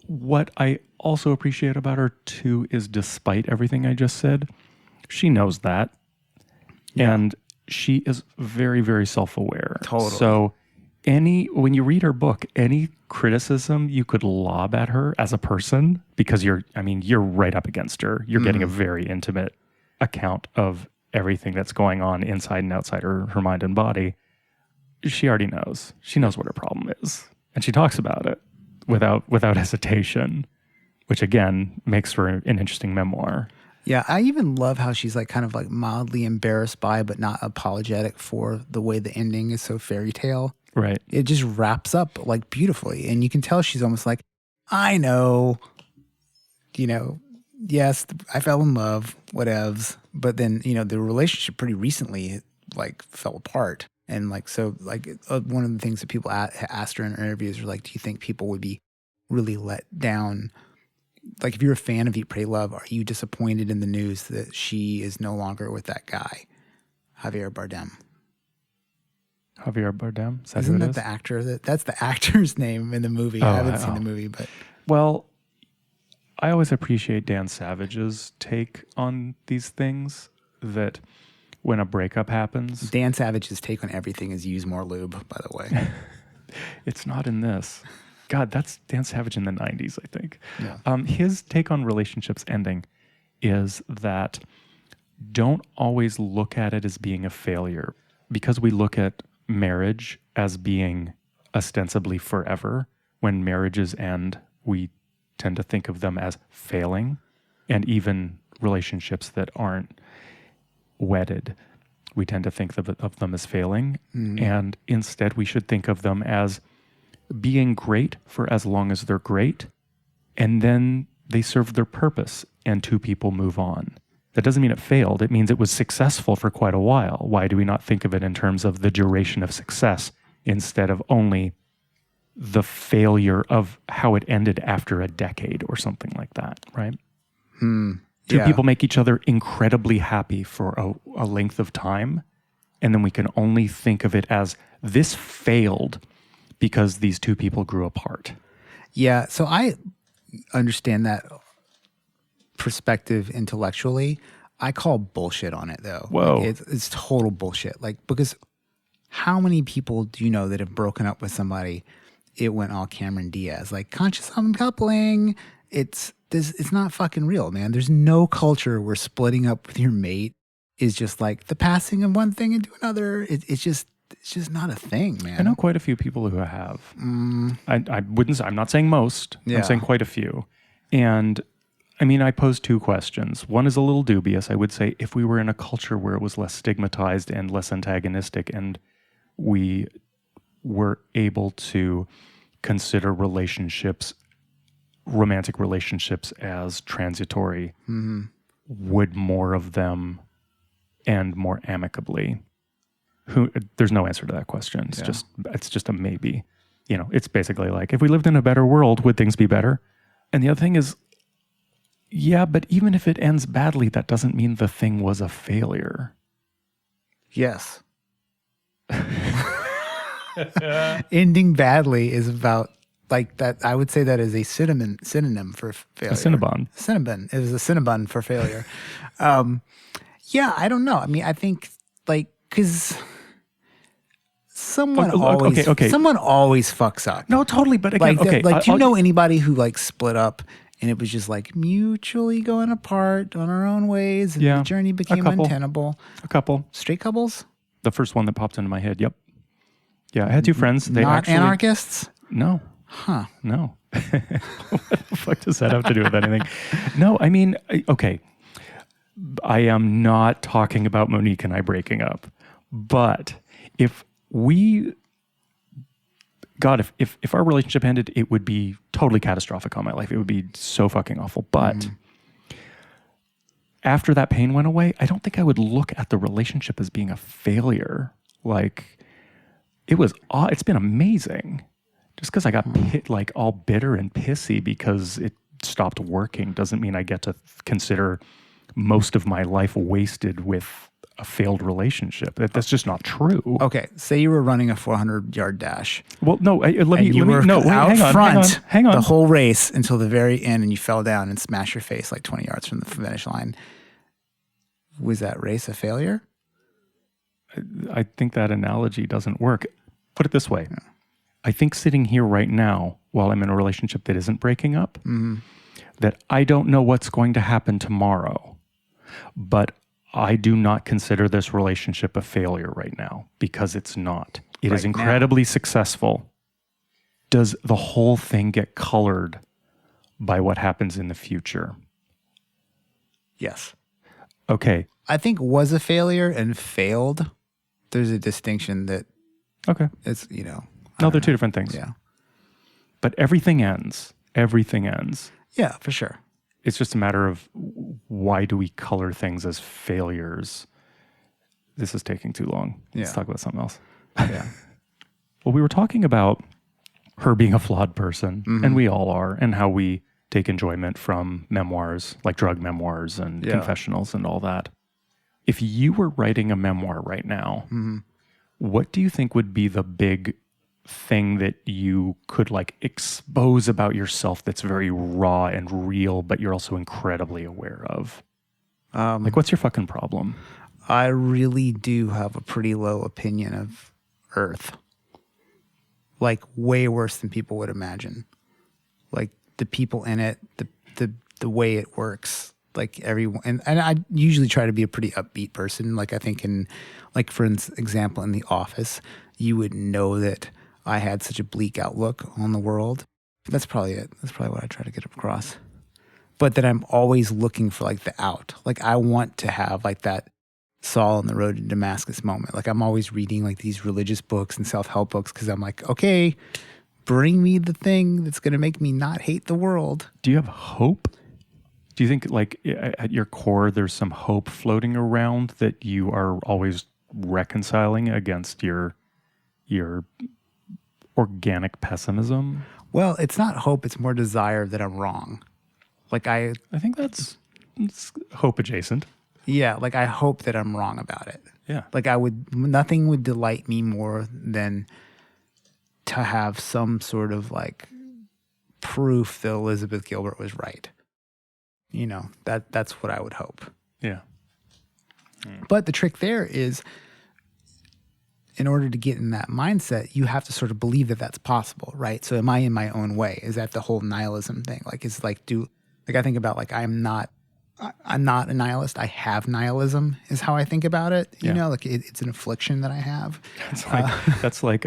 What I also appreciate about her too is despite everything I just said, she knows that. Yeah. And she is very, very self-aware. Totally. So when you read her book, any criticism you could lob at her as a person, because you're right up against her. You're getting a very intimate account of everything that's going on inside and outside her mind and body. She already knows. She knows what her problem is. And she talks about it without hesitation, which again makes for an interesting memoir. Yeah, I even love how she's like kind of like mildly embarrassed by, but not apologetic for the way the ending is so fairy tale. Right. It just wraps up like beautifully. And you can tell she's almost like, I know, yes, I fell in love, whatevs. But then, the relationship pretty recently like fell apart. And like, so like one of the things that people asked her in interviews are like, do you think people would be really let down? Like if you're a fan of Eat, Pray, Love, are you disappointed in the news that she is no longer with that guy, Javier Bardem? Javier Bardem? Isn't that the actor? That's the actor's name in the movie. I haven't seen the movie, but... Well, I always appreciate Dan Savage's take on these things, that when a breakup happens... Dan Savage's take on everything is use more lube, by the way. It's not in this. God, that's Dan Savage in the 90s, I think. Yeah. His take on relationships ending is that don't always look at it as being a failure, because we look at marriage as being ostensibly forever. When marriages end, we tend to think of them as failing, and even relationships that aren't wedded, we tend to think of them as failing. And instead we should think of them as being great for as long as they're great, and then they serve their purpose and two people move on. That doesn't mean it failed. It means it was successful for quite a while. Why do we not think of it in terms of the duration of success instead of only the failure of how it ended after a decade or something like that, right? Two people make each other incredibly happy for a length of time, and then we can only think of it as this failed because these two people grew apart. Yeah, so I understand that perspective intellectually. I call bullshit on it, though. Whoa. Like, it's total bullshit. Like, because how many people do you know that have broken up with somebody? It went all Cameron Diaz, like conscious uncoupling. It's not fucking real, man. There's no culture where splitting up with your mate is just like the passing of one thing into another. It's just not a thing, man. I know quite a few people who have. I wouldn't say, I'm not saying most. Yeah. I'm saying quite a few. And I mean, I pose two questions. One is a little dubious. I would say if we were in a culture where it was less stigmatized and less antagonistic, and we were able to consider relationships romantic relationships as transitory, would more of them end more amicably? There's no answer to that question. It's just a maybe. It's basically like, if we lived in a better world, would things be better? And the other thing is, yeah, but even if it ends badly, that doesn't mean the thing was a failure. Yes. Ending badly is about like that. I would say that is a synonym for failure. A Cinnabon. Cinnabon. It was a Cinnabon for failure. Yeah, I don't know. I mean, I think like, because someone always fucks up. No, totally. But again, do you know anybody who like split up and it was just like mutually going apart on our own ways, and the journey became untenable? A couple. Straight couples? The first one that popped into my head. Yep. Yeah, I had two friends. They Not actually, anarchists? No. Huh. No. What the fuck does that have to do with anything? No, I mean, okay. I am not talking about Monique and I breaking up. But if our relationship ended, it would be totally catastrophic on my life. It would be so fucking awful. But after that pain went away, I don't think I would look at the relationship as being a failure. Like, it's been amazing. Just because I got like all bitter and pissy because it stopped working doesn't mean I get to consider most of my life wasted with a failed relationship. That's just not true. Okay, say you were running a 400-yard dash. Well, no, hang on. The whole race until the very end, and you fell down and smashed your face like 20 yards from the finish line. Was that race a failure? I think that analogy doesn't work. Put it this way. Yeah. I think sitting here right now, while I'm in a relationship that isn't breaking up, that I don't know what's going to happen tomorrow, but I do not consider this relationship a failure right now, because it's not. It is incredibly successful. Does the whole thing get colored by what happens in the future? Yes. Okay. I think was a failure and failed. There's a distinction that it's, No, they're two different things. Yeah. But everything ends. Everything ends. Yeah, for sure. It's just a matter of, why do we color things as failures? This is taking too long. Let's talk about something else. Yeah. Well, we were talking about her being a flawed person, and we all are, and how we take enjoyment from memoirs, like drug memoirs and confessionals and all that. If you were writing a memoir right now, what do you think would be the big thing that you could like expose about yourself that's very raw and real, but you're also incredibly aware of? Like, what's your fucking problem? I really do have a pretty low opinion of Earth. Like, way worse than people would imagine. Like, the people in it, the way it works. Like, everyone, and I usually try to be a pretty upbeat person. Like, I think for example, in The Office, you would know that I had such a bleak outlook on the world. That's probably it. That's probably what I try to get across. But that I'm always looking for like the out. Like, I want to have like that Saul on the road to Damascus moment. Like, I'm always reading like these religious books and self-help books because I'm like, okay, bring me the thing that's going to make me not hate the world. Do you have hope? Do you think like at your core there's some hope floating around that you are always reconciling against your organic pessimism? Well, it's not hope. It's more desire that I'm wrong. Like I think it's hope adjacent. Yeah. Like, I hope that I'm wrong about it. Yeah. Like, nothing would delight me more than to have some sort of like proof that Elizabeth Gilbert was right. That's what I would hope. Yeah. But the trick there is, in order to get in that mindset, you have to sort of believe that that's possible, right? So am I in my own way? Is that the whole nihilism thing? Like, it's like, I think about like, I'm not a nihilist. I have nihilism is how I think about it. You know, like it's an affliction that I have. That's like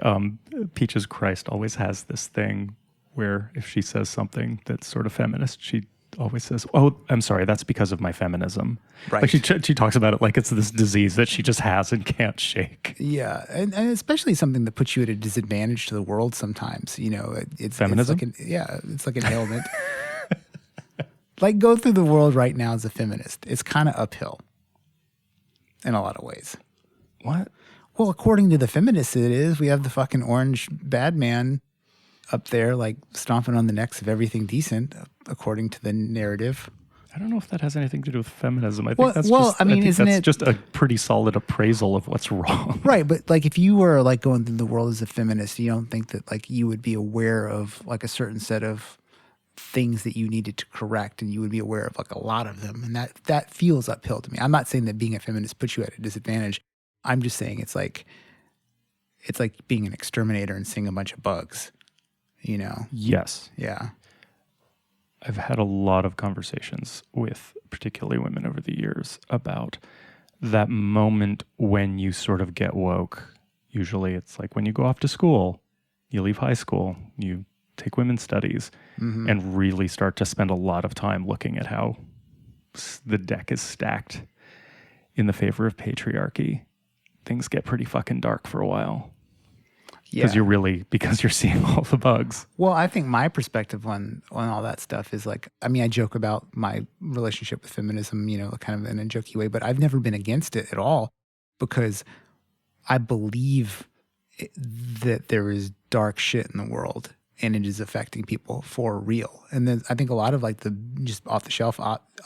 Peaches Christ always has this thing where if she says something that's sort of feminist, she always says, "Oh, I'm sorry, that's because of my feminism." Right. Like she talks about it like it's this disease that she just has and can't shake. Yeah, and especially something that puts you at a disadvantage to the world sometimes. You know, Feminism? It's like an ailment. Like go through the world right now as a feminist. It's kind of uphill in a lot of ways. What? Well, according to the feminists, it is. We have the fucking orange bad man up there, like stomping on the necks of everything decent, according to the narrative. I don't know if that has anything to do with feminism. I think Well- that's well, just, I mean, think isn't that's it- just a pretty solid appraisal of what's wrong. Right, but like if you were like going through the world as a feminist, you don't think that like you would be aware of like a certain set of things that you needed to correct, and you would be aware of like a lot of them, and that feels uphill to me. I'm not saying that being a feminist puts you at a disadvantage. I'm just saying it's like being an exterminator and seeing a bunch of bugs, you know? Yes. Yeah. I've had a lot of conversations with particularly women over the years about that moment when you sort of get woke. Usually it's like when you go off to school, you leave high school, you take women's studies and really start to spend a lot of time looking at how the deck is stacked in the favor of patriarchy. Things get pretty fucking dark for a while. Yeah. Because you're seeing all the bugs. Well, I think my perspective on all that stuff is like, I mean, I joke about my relationship with feminism, you know, kind of in a jokey way, but I've never been against it at all because I believe that there is dark shit in the world and it is affecting people for real. And then I think a lot of like the just off the shelf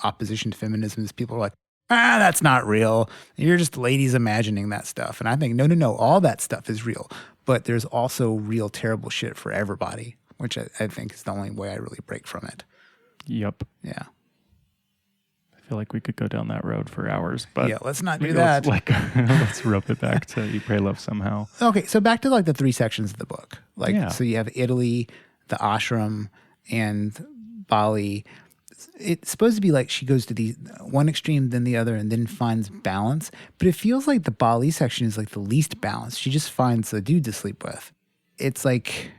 opposition to feminism is people are like, that's not real. You're just ladies imagining that stuff. And I think, no, all that stuff is real. But there's also real terrible shit for everybody, which I think is the only way I really break from it. Yep. Yeah. I feel like we could go down that road for hours, but Yeah, let's not do maybe that. Let's rope it back to Eat, Pray, Love somehow. Okay, so back to like the three sections of the book. Like, Yeah. So you have Italy, the ashram, and Bali. It's supposed to be like she goes to the one extreme, then the other, and then finds balance. But it feels like the Bali section is like the least balanced. She just finds a dude to sleep with. It's like,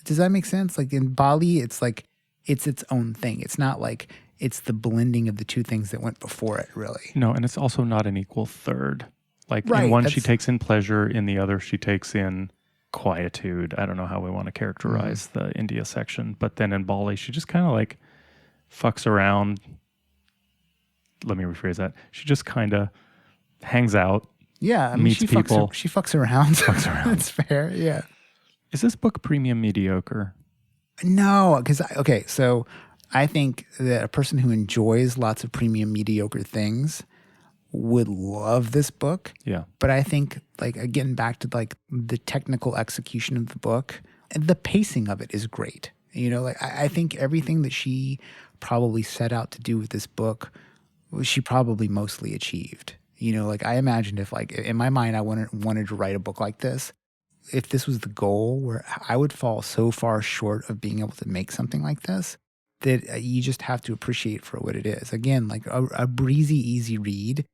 does that make sense? Like in Bali, it's like it's its own thing. It's not like it's the blending of the two things that went before it, really. No, and it's also not an equal third. Like Right, in one, she takes in pleasure. In the other, she takes in quietude. I don't know how we want to characterize the India section. But then in Bali, she just kind of like fucks around. Let me rephrase that. She just kind of hangs out. Yeah, I mean, Meets she people. fucks around. Fucks around. That's fair. Yeah. Is this book premium mediocre? No, because so I think that a person who enjoys lots of premium mediocre things would love this book. Yeah. But I think like getting back to like the technical execution of the book, and the pacing of it is great. You know, like I think everything that she probably set out to do with this book, she probably mostly achieved. You know, like I imagined if like in my mind I wanted to write a book like this, if this was the goal, where I would fall so far short of being able to make something like this that you just have to appreciate for what it is. Again, like a breezy, easy read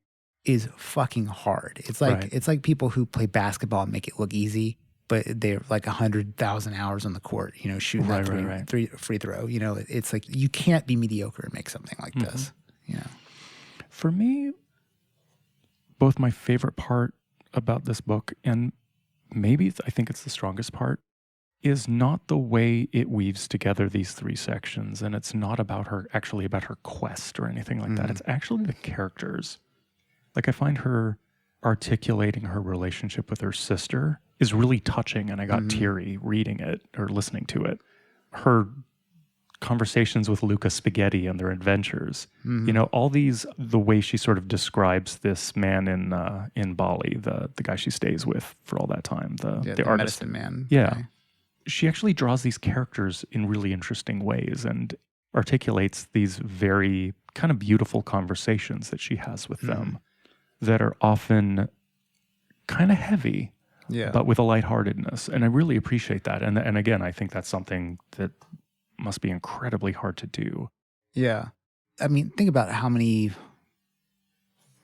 is fucking hard. It's like Right. It's like people who play basketball and make it look easy, but they're like 100,000 hours on the court, you know, shooting that three free throw. You know, it's like you can't be mediocre and make something like this. You know, For me, both my favorite part about this book, and maybe I think it's the strongest part, is not the way it weaves together these three sections. And it's not about her quest or anything like that. It's actually the characters. Like I find her articulating her relationship with her sister is really touching, and I got teary reading it or listening to it. Her conversations with Luca Spaghetti and their adventures, you know, all these, the way she sort of describes this man in Bali, the guy she stays with for all that time, the artist. medicine man. Yeah. guy. She actually draws these characters in really interesting ways and articulates these very kind of beautiful conversations that she has with them that are often kind of heavy, Yeah. but with a lightheartedness. And I really appreciate that. And again, I think that's something that must be incredibly hard to do. Yeah. I mean, think about how many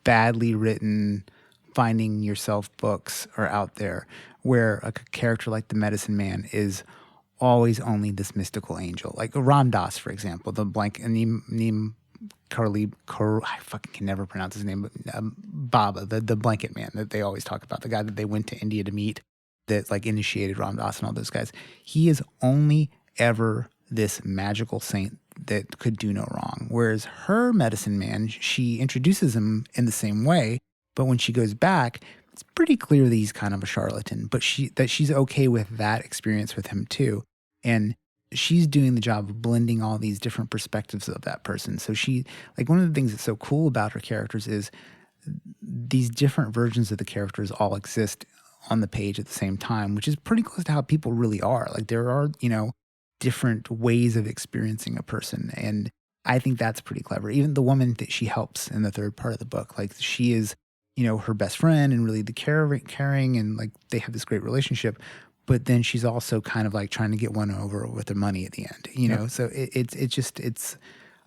badly written finding yourself books are out there where a character like the medicine man is always only this mystical angel. Like Ram Dass, for example, the Neem Karli, I fucking can never pronounce his name, but Baba, the blanket man that they always talk about, the guy that they went to India to meet, that like initiated Ram Dass and all those guys. He is only ever this magical saint that could do no wrong. Whereas her medicine man, she introduces him in the same way, but when she goes back, it's pretty clear that he's kind of a charlatan, but she's okay with that experience with him too. And she's doing the job of blending all these different perspectives of that person. So she, like, one of the things that's so cool about her characters is these different versions of the characters all exist on the page at the same time, which is pretty close to how people really are. Like, there are, different ways of experiencing a person. And I think that's pretty clever. Even the woman that she helps in the third part of the book, like, she is, her best friend and really the caring, and like they have this great relationship. But then she's also kind of like trying to get one over with her money at the end, Yep. So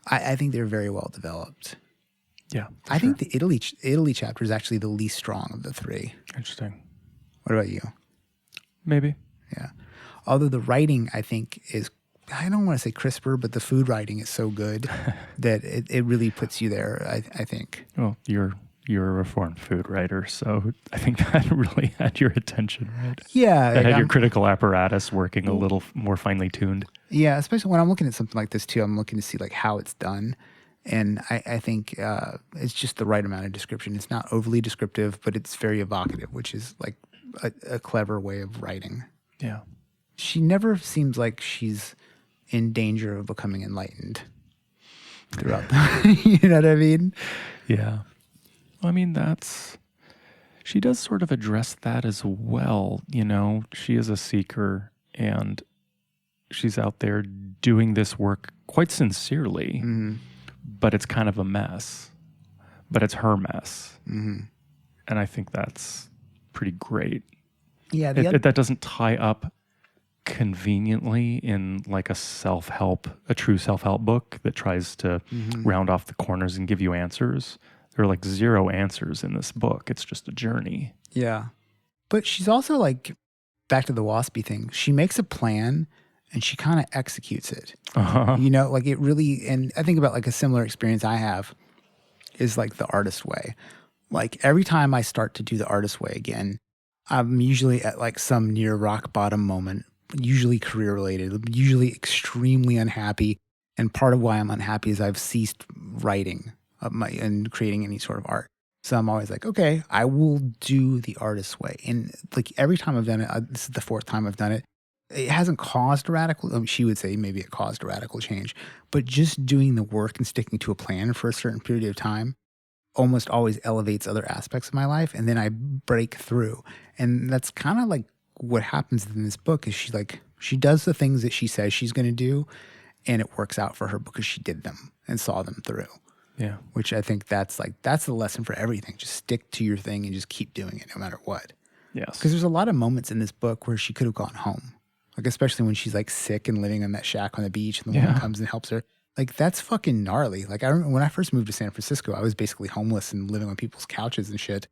I think they're very well developed. Yeah. I think the Italy chapter is actually the least strong of the three. Interesting. What about you? Maybe. Yeah. Although the writing, I think, is, I don't want to say crisper, but the food writing is so good that it really puts you there, I think. Well, you're a reformed food writer, so I think that really had your attention, right? Yeah. That had your critical apparatus working a little more finely tuned. Yeah, especially when I'm looking at something like this too, I'm looking to see like how it's done. And I think it's just the right amount of description. It's not overly descriptive, but it's very evocative, which is like a clever way of writing. Yeah. She never seems like she's in danger of becoming enlightened throughout the, you know what I mean? Yeah. Well, I mean, she does sort of address that as well. She is a seeker and she's out there doing this work quite sincerely, but it's kind of a mess, but it's her mess. Mm-hmm. And I think that's pretty great. Yeah. That doesn't tie up conveniently in like a true self-help book that tries to round off the corners and give you answers. There are like zero answers in this book. It's just a journey. Yeah. But she's also like, back to the waspy thing, she makes a plan and she kind of executes it. Uh-huh. Like it really, and I think about like a similar experience I have is like the artist way. Like every time I start to do the artist way again, I'm usually at like some near rock bottom moment, usually career related, usually extremely unhappy. And part of why I'm unhappy is I've ceased writing and creating any sort of art. So I'm always like, okay, I will do the artist's way. And like every time I've done it, this is the fourth time I've done it. It hasn't caused a radical, she would say maybe it caused a radical change, but just doing the work and sticking to a plan for a certain period of time almost always elevates other aspects of my life. And then I break through. And that's kind of like what happens in this book is she does the things that she says she's going to do, and it works out for her because she did them and saw them through. Yeah. Which I think that's the lesson for everything. Just stick to your thing and just keep doing it no matter what. Yes. Because there's a lot of moments in this book where she could have gone home. Like, especially when she's like sick and living in that shack on the beach and the woman comes and helps her. Like, that's fucking gnarly. Like, I remember when I first moved to San Francisco, I was basically homeless and living on people's couches and shit.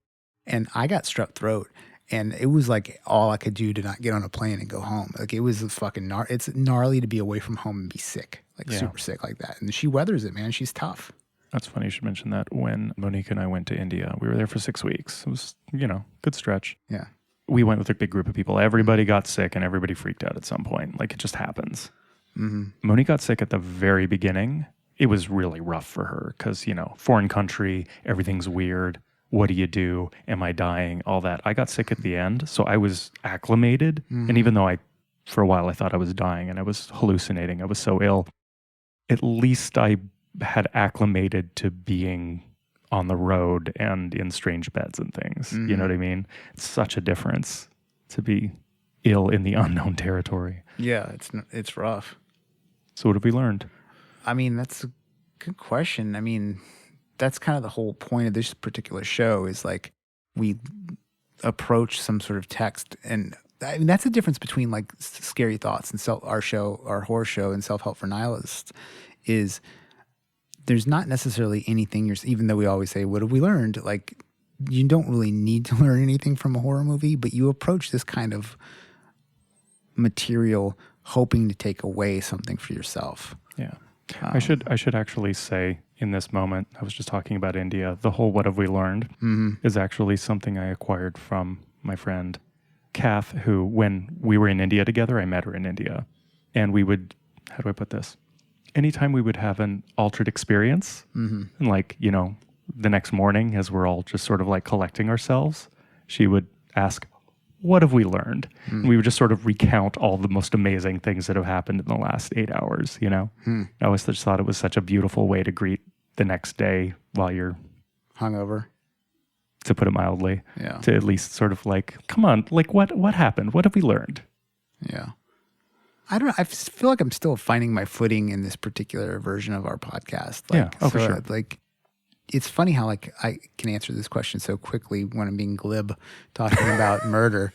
And I got strep throat. And it was like all I could do to not get on a plane and go home. Like, it was fucking it's gnarly to be away from home and be sick. Like, super sick like that. And she weathers it, man. She's tough. That's funny you should mention that. When Monique and I went to India, we were there for 6 weeks. It was, good stretch. Yeah. We went with a big group of people. Everybody got sick and everybody freaked out at some point. Like, it just happens. Mm-hmm. Monique got sick at the very beginning. It was really rough for her because, foreign country, everything's weird. What do you do? Am I dying? All that. I got sick at the end, so I was acclimated. Mm-hmm. And even though for a while I thought I was dying and I was hallucinating, I was so ill, at least I had acclimated to being on the road and in strange beds and things. Mm-hmm. You know what I mean? It's such a difference to be ill in the unknown territory. Yeah, it's rough. So what have we learned? I mean, that's a good question. I mean, that's kind of the whole point of this particular show is like we approach some sort of text. And I mean, that's the difference between like Scary Thoughts and our horror show and Self-Help for Nihilists is there's not necessarily anything even though we always say, what have we learned? Like, you don't really need to learn anything from a horror movie, but you approach this kind of material hoping to take away something for yourself. Yeah. I should actually say in this moment, I was just talking about India, the whole what have we learned is actually something I acquired from my friend Kath, who when we were in India together, I met her in India. And we would, how do I put this? Anytime we would have an altered experience, and like, you know, the next morning as we're all just sort of like collecting ourselves, she would ask, what have we learned? And we would just sort of recount all the most amazing things that have happened in the last 8 hours, you know? I always just thought it was such a beautiful way to greet the next day while you're hungover, to put it mildly. Yeah. To at least sort of like, come on, like what happened? What have we learned? Yeah. I don't know. I feel like I'm still finding my footing in this particular version of our podcast. Like, for sure. Like, it's funny how like I can answer this question so quickly when I'm being glib talking about murder,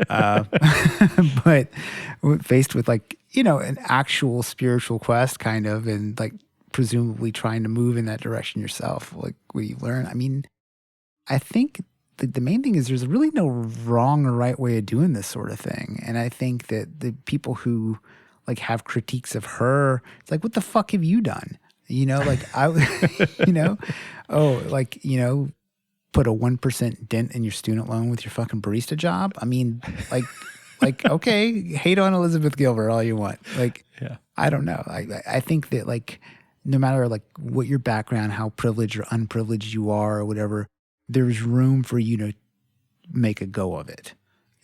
but faced with like, you know, an actual spiritual quest kind of, and like presumably trying to move in that direction yourself. Like, what do you learn? I mean, I think the main thing is there's really no wrong or right way of doing this sort of thing. And I think that the people who like have critiques of her, it's like, what the fuck have you done? You know, like you know, like, you know, put a 1% dent in your student loan with your fucking barista job. I mean, like, okay, hate on Elizabeth Gilbert all you want. Like, Yeah. I don't know. I think that like, no matter like what your background, how privileged or unprivileged you are or whatever, there's room for you to make a go of it.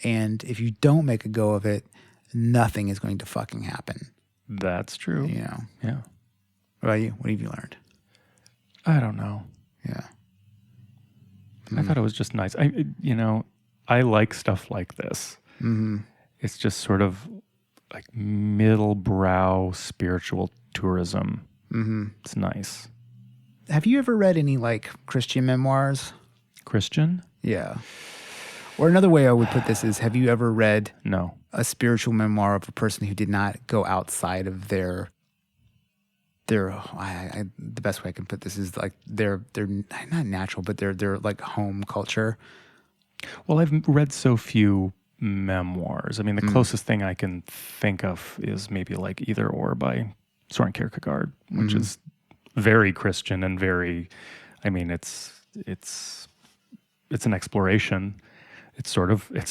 And if you don't make a go of it, nothing is going to fucking happen. That's true. You know? Yeah. What about you? What have you learned? I don't know. Yeah. I thought it was just nice. I like stuff like this. It's just sort of like middle brow spiritual tourism. It's nice. Have you ever read any like Christian memoirs? Christian? Yeah. Or another way I would put this is, have you ever read No. a spiritual memoir of a person who did not go outside of their the best way I can put this is like their not natural, but their like home culture? Well, I've read so few memoirs. I mean, the closest thing I can think of is maybe like Either Or by Soren Kierkegaard, which is very Christian and very, I mean, it's an exploration. It's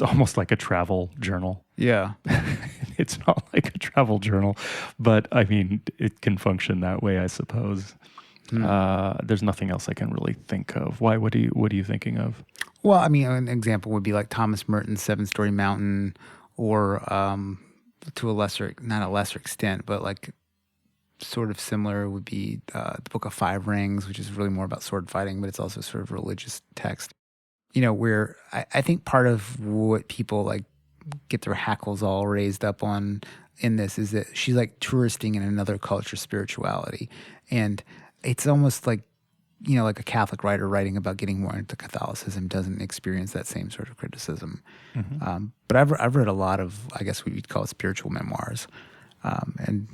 almost like a travel journal. Yeah. It's not like a travel journal, but I mean, it can function that way, I suppose. There's nothing else I can really think of. Why? What are you thinking of? Well, I mean, an example would be like Thomas Merton's 7-Story Mountain, or to not a lesser extent, but like sort of similar would be the Book of Five Rings, which is really more about sword fighting, but it's also sort of religious text. You know, where I think part of what people like get their hackles all raised up on in this is that she's like touristing in another culture's spirituality. And it's almost like, you know, like a Catholic writer writing about getting more into Catholicism doesn't experience that same sort of criticism. But I've read a lot of, I guess what you'd call spiritual memoirs. And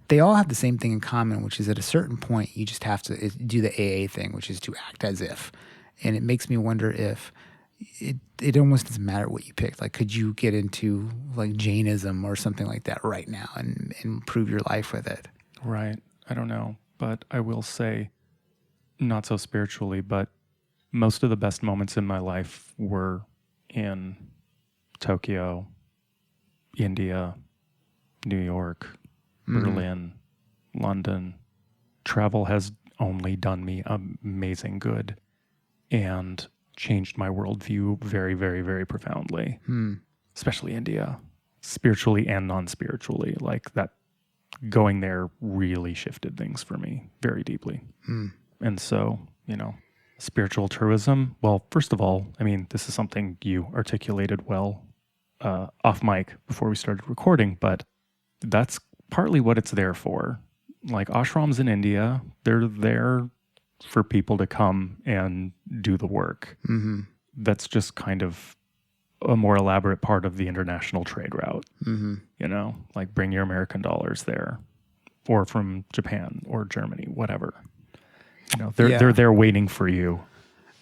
they all have the same thing in common, which is at a certain point, you just have to do the AA thing, which is to act as if. And it makes me wonder if it almost doesn't matter what you picked. Like, could you get into like Jainism or something like that right now and improve your life with it? Right. I don't know. But I will say, not so spiritually, but most of the best moments in my life were in Tokyo, India, New York, Berlin, London. Travel has only done me amazing good and changed my worldview very, very, very profoundly. Especially India, spiritually and non-spiritually. Like that, going there really shifted things for me very deeply. And so, you know, spiritual tourism, well, first of all, I mean, this is something you articulated well off mic before we started recording, but that's partly what it's there for. Like ashrams in India, they're there for people to come and do the work. That's just kind of a more elaborate part of the international trade route. You know, like bring your American dollars there, or from Japan or Germany, whatever. You know, they're there waiting for you.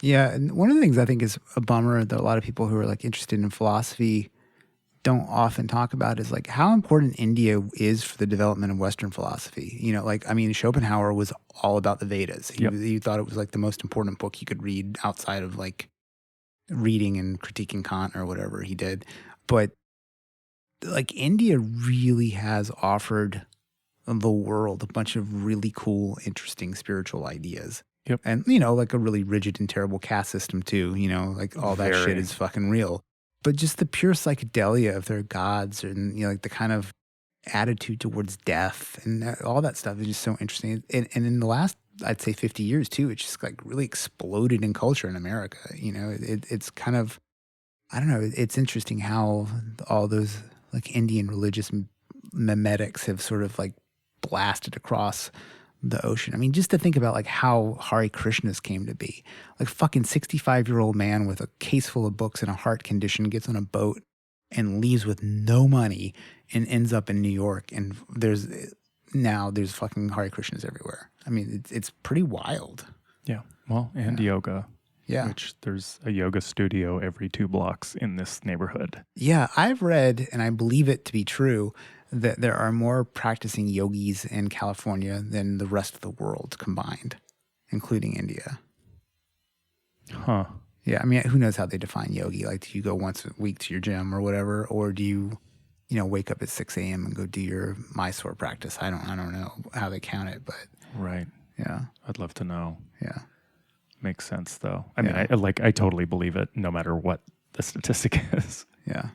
Yeah, and one of the things I think is a bummer that a lot of people who are like interested in philosophy don't often talk about is like how important India is for the development of Western philosophy. You know, like, I mean, Schopenhauer was all about the Vedas. He thought it was like the most important book he could read outside of like reading and critiquing Kant or whatever he did. But like India really has offered the world a bunch of really cool, interesting spiritual ideas. Yep. And, you know, like a really rigid and terrible caste system too, you know, like all that shit is fucking real. But just the pure psychedelia of their gods and, you know, like the kind of attitude towards death and all that stuff is just so interesting. And in the last, I'd say 50 years too, it's just like really exploded in culture in America. You know, it's kind of, I don't know, it's interesting how all those like Indian religious memetics have sort of like blasted across the ocean. I mean, just to think about like how Hare Krishnas came to be. Like fucking 65-year-old man with a case full of books and a heart condition gets on a boat and leaves with no money and ends up in New York. And there's fucking Hare Krishnas everywhere. I mean, it's pretty wild. Yeah. Well, and yoga. Yeah. Which there's a yoga studio every 2 blocks in this neighborhood. Yeah. I've read, and I believe it to be true, that there are more practicing yogis in California than the rest of the world combined, including India. Huh. Yeah, I mean, who knows how they define yogi? Like, do you go once a week to your gym or whatever, or do you, you know, wake up at 6 a.m. and go do your Mysore practice? I don't know how they count it, but Right. yeah, I'd love to know. yeah, Makes sense, though. I mean, I totally believe it, no matter what the statistic is. yeah.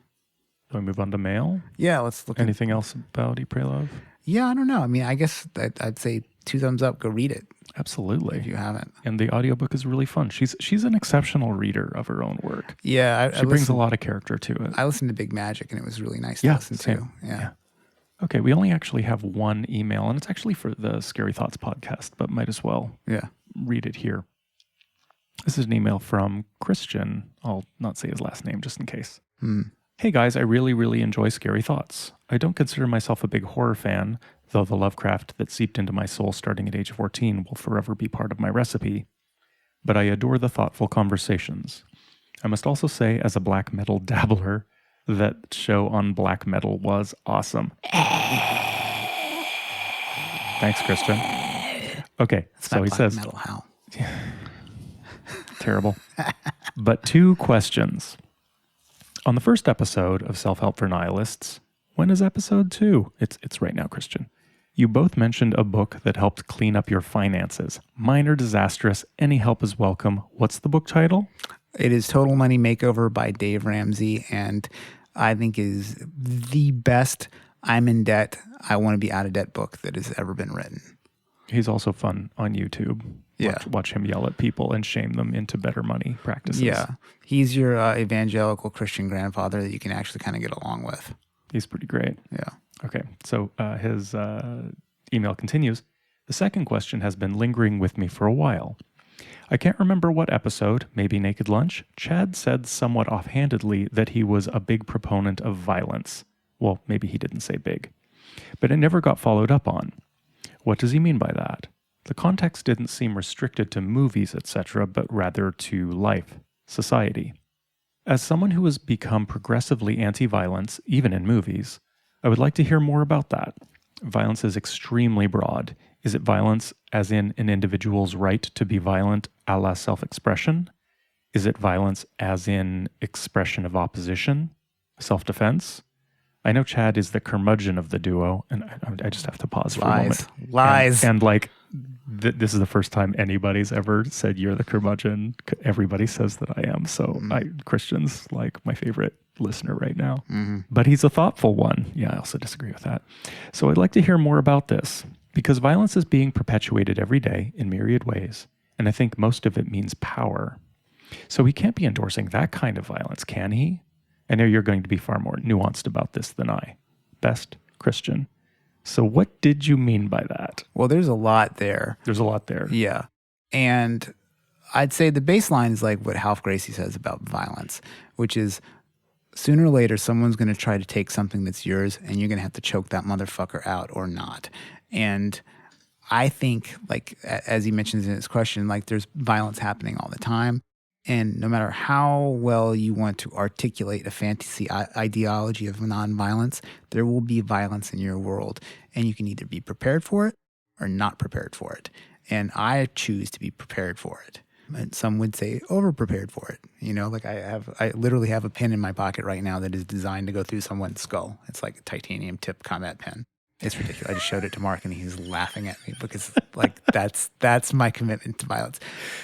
Do we move on to mail? Yeah, let's look. Anything else about Eat, Pray, Love? Yeah, I don't know. I mean, I guess I'd say 2 thumbs up. Go read it Absolutely. if you haven't. And the audiobook is really fun. She's an exceptional reader of her own work. Yeah, She brings a lot of character to it. I listened to Big Magic, and it was really nice to listen to. Yeah. Okay, we only actually have one email, and it's actually for the Scary Thoughts podcast, but might as well read it here. This is an email from Christian. I'll not say his last name just in case. Hey guys, I really, really enjoy Scary Thoughts. I don't consider myself a big horror fan, though the Lovecraft that seeped into my soul starting at age 14 will forever be part of my recipe. But I adore the thoughtful conversations. I must also say, as a black metal dabbler, that show on black metal was awesome. Thanks, Christian. Okay, so he says... Metal how? Terrible. But 2 questions. On the first episode of Self-Help for Nihilists, when is episode 2? It's right now, Christian. You both mentioned a book that helped clean up your finances. Minor, disastrous, any help is welcome. What's the book title? It is Total Money Makeover by Dave Ramsey, and I think is the best I'm in debt, I want to be out of debt book that has ever been written. He's also fun on YouTube. Yeah. Watch him yell at people and shame them into better money practices. Yeah. He's your evangelical Christian grandfather that you can actually kind of get along with. He's pretty great. Yeah. Okay. So his email continues. The second question has been lingering with me for a while. I can't remember what episode, maybe Naked Lunch, Chad said somewhat offhandedly that he was a big proponent of violence. Well, maybe he didn't say big. But it never got followed up on. What does he mean by that? The context didn't seem restricted to movies, etc., but rather to life, society. As someone who has become progressively anti-violence, even in movies, I would like to hear more about that. Violence is extremely broad. Is it violence as in an individual's right to be violent a la self-expression? Is it violence as in expression of opposition, self-defense? I know Chad is the curmudgeon of the duo, and I just have to pause for a moment. Lies. And like, this is the first time anybody's ever said you're the curmudgeon. Everybody says that I am. So Christian's like my favorite listener right now. But he's a thoughtful one. Yeah, I also disagree with that. So I'd like to hear more about this, because violence is being perpetuated every day in myriad ways, and I think most of it means power. So he can't be endorsing that kind of violence, can he? I know you're going to be far more nuanced about this than I. Best, Christian. So what did you mean by that? Well, there's a lot there. There's a lot there. Yeah. And I'd say the baseline is like what Ralph Gracie says about violence, which is sooner or later, someone's going to try to take something that's yours and you're going to have to choke that motherfucker out or not. And I think, like, as he mentions in his question, like there's violence happening all the time. And no matter how well you want to articulate a fantasy ideology of nonviolence, there will be violence in your world. And you can either be prepared for it or not prepared for it. And I choose to be prepared for it. And some would say over-prepared for it. You know, like I literally have a pen in my pocket right now that is designed to go through someone's skull. It's like a titanium tip combat pen. It's ridiculous. I just showed it to Mark and he's laughing at me because like that's my commitment to violence.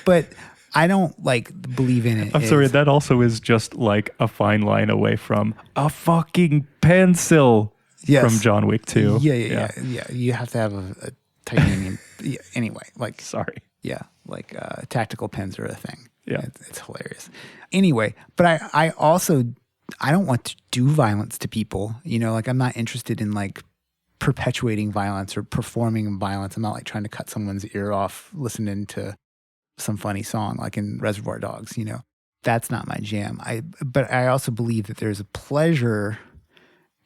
But I don't like believe in it. I'm sorry, that also is just like a fine line away from a fucking pencil from John Wick 2. Yeah. You have to have a titanium. Anyway, like sorry. Yeah, like tactical pens are a thing. Yeah, it's hilarious. Anyway, but I also don't want to do violence to people. You know, like I'm not interested in like perpetuating violence or performing violence. I'm not like trying to cut someone's ear off listening to some funny song like in Reservoir Dogs. You know, that's not my jam. But I also believe that there's a pleasure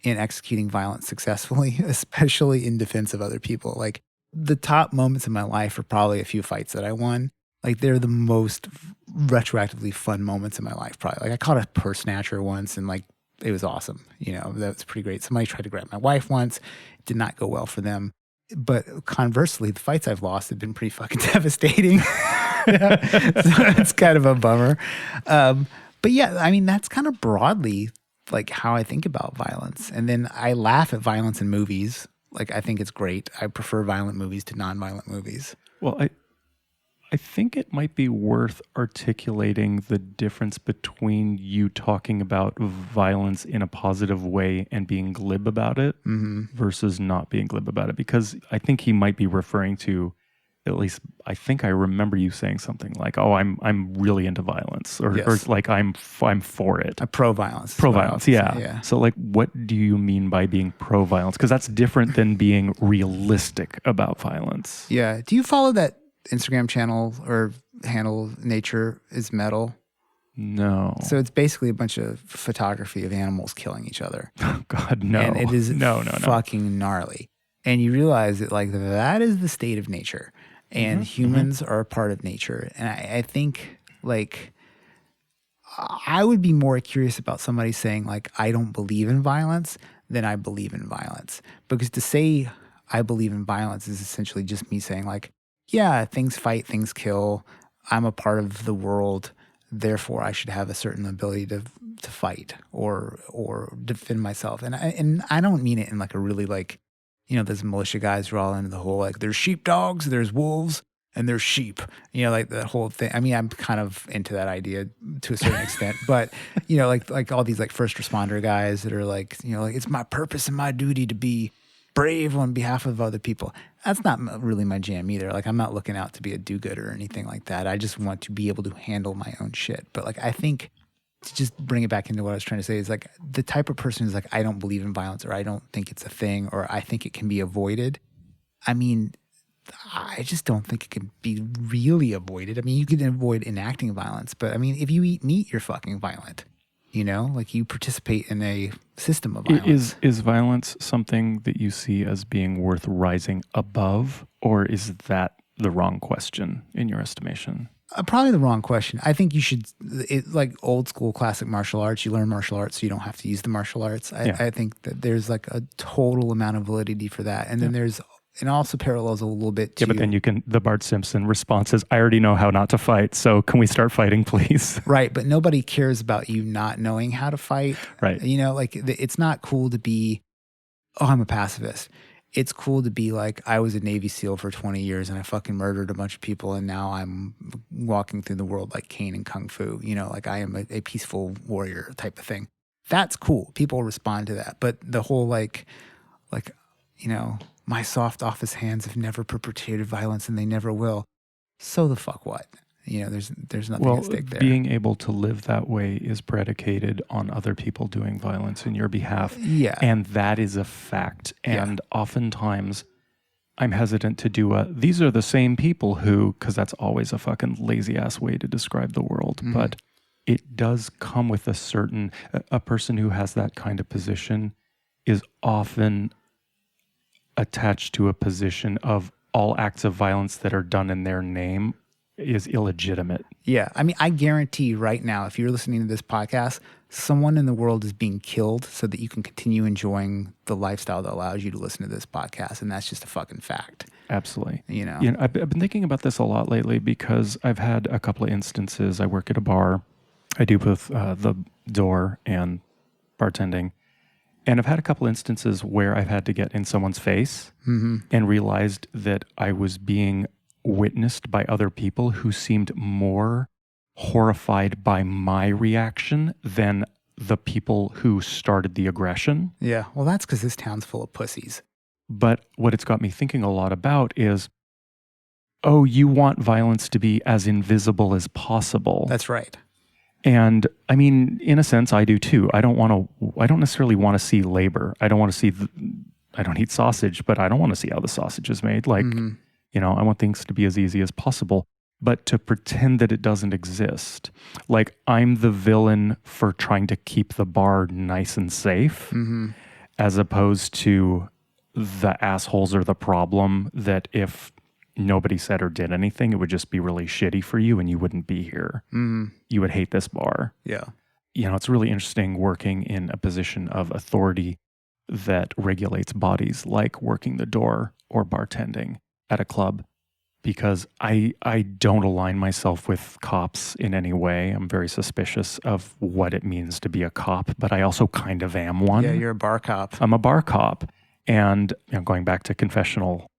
in executing violence successfully, especially in defense of other people. Like the top moments in my life are probably a few fights that I won. Like they're the most retroactively fun moments in my life, probably. Like I caught a purse snatcher once and like it was awesome. You know, that was pretty great. Somebody tried to grab my wife once. It did not go well for them. But conversely, the fights I've lost have been pretty fucking devastating. So it's kind of a bummer. But yeah, I mean, that's kind of broadly like how I think about violence. And then I laugh at violence in movies. Like, I think it's great. I prefer violent movies to nonviolent movies. Well, I think it might be worth articulating the difference between you talking about violence in a positive way and being glib about it versus not being glib about it. Because I think he might be referring to, at least I think I remember you saying something like, "Oh, I'm really into violence," or like I'm for it. Pro-violence. Pro-violence, yeah. So like, what do you mean by being pro-violence? Because that's different than being realistic about violence. Yeah. Do you follow that Instagram channel or handle, Nature is Metal? No. So it's basically a bunch of photography of animals killing each other. Oh God, no. And it is no. fucking gnarly. And you realize that like that is the state of nature. And humans are a part of nature. And I think like I would be more curious about somebody saying like, I don't believe in violence than I believe in violence. Because to say I believe in violence is essentially just me saying like, yeah, things fight, things kill. I'm a part of the world. Therefore, I should have a certain ability to fight or defend myself. And I don't mean it in like a really like, you know, those militia guys who are all into the whole, like, there's sheepdogs, there's wolves, and there's sheep. You know, like that whole thing. I mean, I'm kind of into that idea to a certain extent. But, you know, like all these like first responder guys that are like, you know, like it's my purpose and my duty to be brave on behalf of other people. That's not really my jam either. Like, I'm not looking out to be a do-gooder or anything like that. I just want to be able to handle my own shit. But, like, I think to just bring it back into what I was trying to say is, like, the type of person who's like, I don't believe in violence or I don't think it's a thing or I think it can be avoided. I mean, I just don't think it can be really avoided. I mean, you can avoid enacting violence. But, I mean, if you eat meat, you're fucking violent. You know, like you participate in a system of violence. Is violence something that you see as being worth rising above, or is that the wrong question in your estimation? Probably the wrong question. I think you should, like old school classic martial arts, you learn martial arts so you don't have to use the martial arts. I think that there's like a total amount of validity for that. And then there's, and also parallels a little bit to... Yeah, but then you can, the Bart Simpson response is, I already know how not to fight, so can we start fighting, please? Right, but nobody cares about you not knowing how to fight. Right. You know, like it's not cool to be, oh, I'm a pacifist. It's cool to be like, I was a Navy SEAL for 20 years and I fucking murdered a bunch of people and now I'm walking through the world like Kane and Kung Fu. You know, like I am a peaceful warrior type of thing. That's cool. People respond to that. But the whole like, you know, my soft office hands have never perpetrated violence and they never will. So the fuck what? You know, there's nothing at stake there. Being able to live that way is predicated on other people doing violence in your behalf. Yeah. And that is a fact. And oftentimes I'm hesitant to do these are the same people who, because that's always a fucking lazy ass way to describe the world. But it does come with a certain, a person who has that kind of position is often attached to a position of all acts of violence that are done in their name is illegitimate. Yeah. I mean, I guarantee right now, if you're listening to this podcast, someone in the world is being killed so that you can continue enjoying the lifestyle that allows you to listen to this podcast. And that's just a fucking fact. Absolutely. You know? I've been thinking about this a lot lately because I've had a couple of instances. I work at a bar. I do both the door and bartending. And I've had a couple instances where I've had to get in someone's face and realized that I was being witnessed by other people who seemed more horrified by my reaction than the people who started the aggression. Yeah. Well, that's because this town's full of pussies. But what it's got me thinking a lot about is, oh, you want violence to be as invisible as possible. That's right. And I mean, in a sense, I do too. I don't necessarily want to see labor. I don't eat sausage, but I don't want to see how the sausage is made. Like, I want things to be as easy as possible. But to pretend that it doesn't exist, like I'm the villain for trying to keep the bar nice and safe, as opposed to the assholes are the problem, that if nobody said or did anything, it would just be really shitty for you and you wouldn't be here. You would hate this bar. Yeah. It's really interesting working in a position of authority that regulates bodies, like working the door or bartending at a club, because I don't align myself with cops in any way. I'm very suspicious of what it means to be a cop, but I also kind of am one. Yeah, you're a bar cop. I'm a bar cop. And going back to confessional,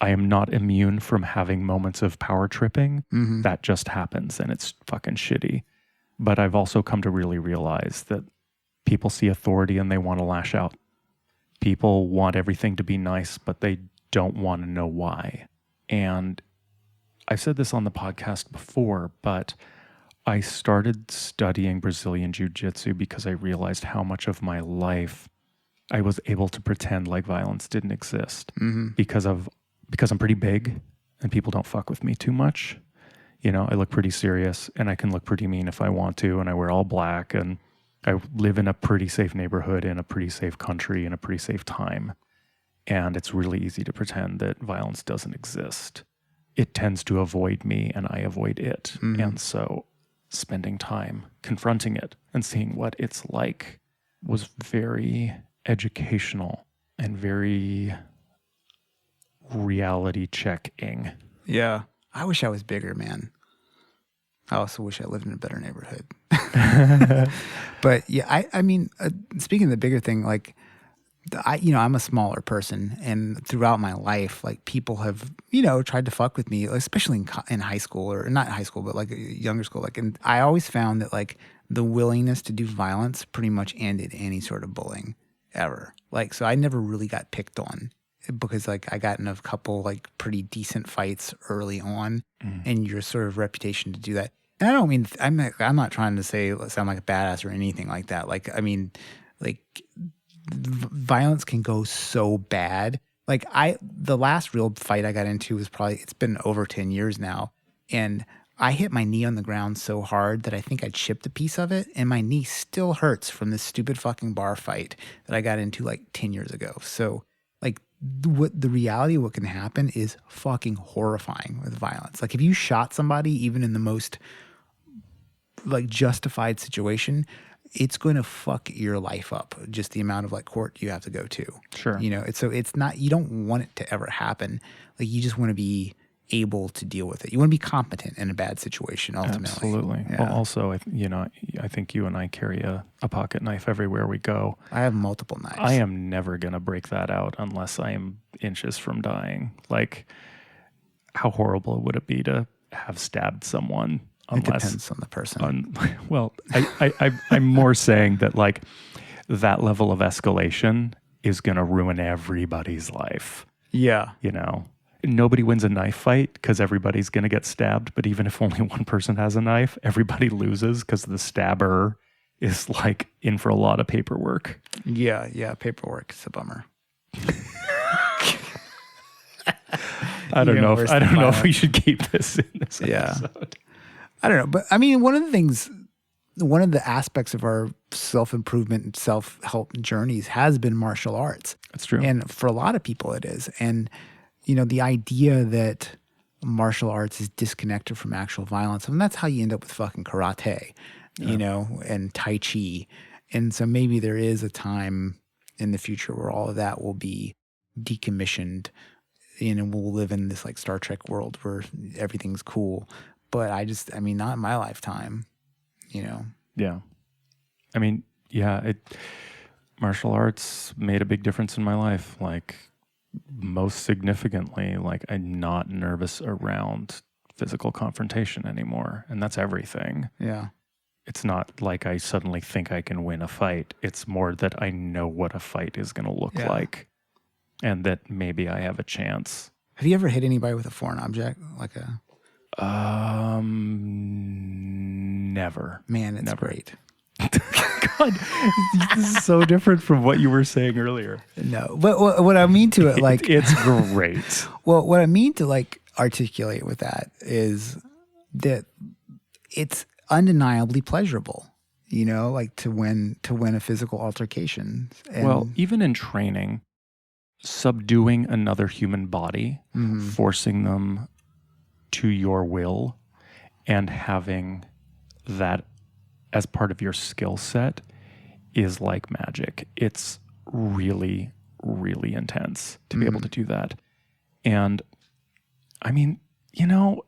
I am not immune from having moments of power tripping. That just happens and it's fucking shitty. But I've also come to really realize that people see authority and they want to lash out. People want everything to be nice, but they don't want to know why. And I've said this on the podcast before, but I started studying Brazilian Jiu-Jitsu because I realized how much of my life I was able to pretend like violence didn't exist because I'm pretty big and people don't fuck with me too much. I look pretty serious and I can look pretty mean if I want to, and I wear all black and I live in a pretty safe neighborhood in a pretty safe country in a pretty safe time. And it's really easy to pretend that violence doesn't exist. It tends to avoid me and I avoid it. And so spending time confronting it and seeing what it's like was very educational and very reality checking. Yeah. I wish I was bigger, man. I also wish I lived in a better neighborhood. But yeah, I mean, speaking of the bigger thing, like, I'm a smaller person, and throughout my life, like, people have, tried to fuck with me, especially in high school, or not high school, but like younger school. Like, and I always found that like the willingness to do violence pretty much ended any sort of bullying ever. Like, so I never really got picked on because like I got in a couple like pretty decent fights early on, and your sort of reputation to do that. And I don't mean, I'm not trying to sound like a badass or anything like that. Like, I mean, like, violence can go so bad. Like, the last real fight I got into was it's been over 10 years now. And I hit my knee on the ground so hard that I think I chipped a piece of it. And my knee still hurts from this stupid fucking bar fight that I got into like 10 years ago. So like, what the reality of what can happen is fucking horrifying with violence. Like, if you shot somebody, even in the most like justified situation, it's going to fuck your life up. Just the amount of like court you have to go to. Sure. It's not, you don't want it to ever happen. Like, you just want to be able to deal with it. You want to be competent in a bad situation, ultimately. Absolutely. Yeah. Well, also, I think you and I carry a pocket knife everywhere we go. I have multiple knives. I am never going to break that out unless I am inches from dying. Like, how horrible would it be to have stabbed someone? It depends on the person. I'm more saying that like that level of escalation is going to ruin everybody's life. Yeah. Nobody wins a knife fight because everybody's going to get stabbed. But even if only one person has a knife, everybody loses because the stabber is like in for a lot of paperwork. Yeah. Paperwork is a bummer. I don't know if we should keep this in this episode. I don't know. But I mean, one of the aspects of our self-improvement and self-help journeys has been martial arts. That's true. And for a lot of people it is. And, the idea that martial arts is disconnected from actual violence. And that's how you end up with fucking karate, you know, and Tai Chi. And so maybe there is a time in the future where all of that will be decommissioned, you know, we'll live in this like Star Trek world where everything's cool. But I mean, not in my lifetime, you know? Yeah. I mean, yeah, martial arts made a big difference in my life. Like, most significantly, like, I'm not nervous around physical confrontation anymore. And that's everything. Yeah. It's not like I suddenly think I can win a fight. It's more that I know what a fight is going to look like and that maybe I have a chance. Have you ever hit anybody with a foreign object? Like a... Never. Man, it's great. God, this is so different from what you were saying earlier. No, but what I mean to it, like... It's great. Well, what I mean to, like, articulate with that is that it's undeniably pleasurable, you know, like to win a physical altercation. And well, even in training, subduing another human body, forcing them to your will, and having that as part of your skill set is like magic. It's really, really intense to be able to do that. And I mean, you know,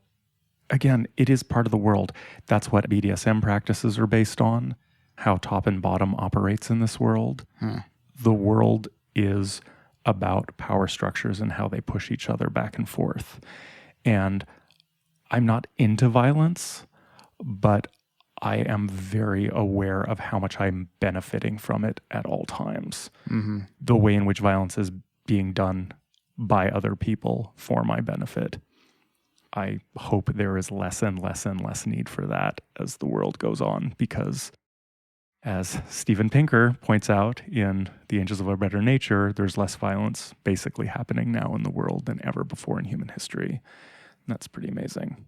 again, it is part of the world. That's what BDSM practices are based on, how top and bottom operates in this world. The world is about power structures and how they push each other back and forth. And I'm not into violence, but I am very aware of how much I'm benefiting from it at all times. The way in which violence is being done by other people for my benefit. I hope there is less and less and less need for that as the world goes on, because as Steven Pinker points out in The Angels of Our Better Nature, there's less violence basically happening now in the world than ever before in human history. And that's pretty amazing.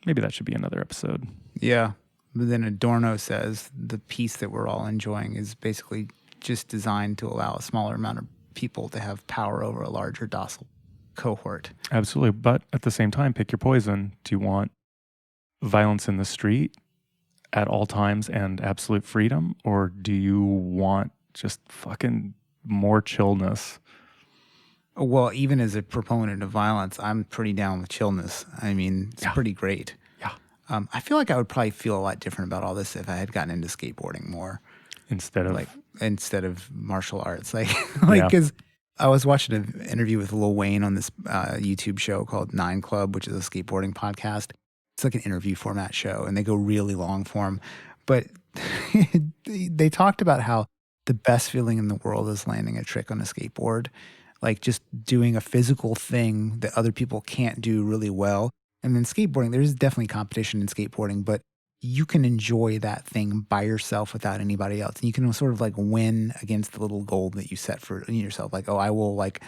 Maybe that should be another episode. Yeah. But then Adorno says the peace that we're all enjoying is basically just designed to allow a smaller amount of people to have power over a larger docile cohort. Absolutely. But at the same time, pick your poison. Do you want violence in the street at all times and absolute freedom? Or do you want just fucking more chillness? Well, even as a proponent of violence, I'm pretty down with chillness. I mean, it's pretty great. Yeah. I feel like I would probably feel a lot different about all this if I had gotten into skateboarding more. Instead of martial arts. Because I was watching an interview with Lil Wayne on this YouTube show called 9 Club, which is a skateboarding podcast. It's like an interview format show, and they go really long form. But they talked about how the best feeling in the world is landing a trick on a skateboard, like just doing a physical thing that other people can't do really well. And then skateboarding, there's definitely competition in skateboarding, but you can enjoy that thing by yourself without anybody else. And you can sort of like win against the little goal that you set for yourself. Like, oh, I will like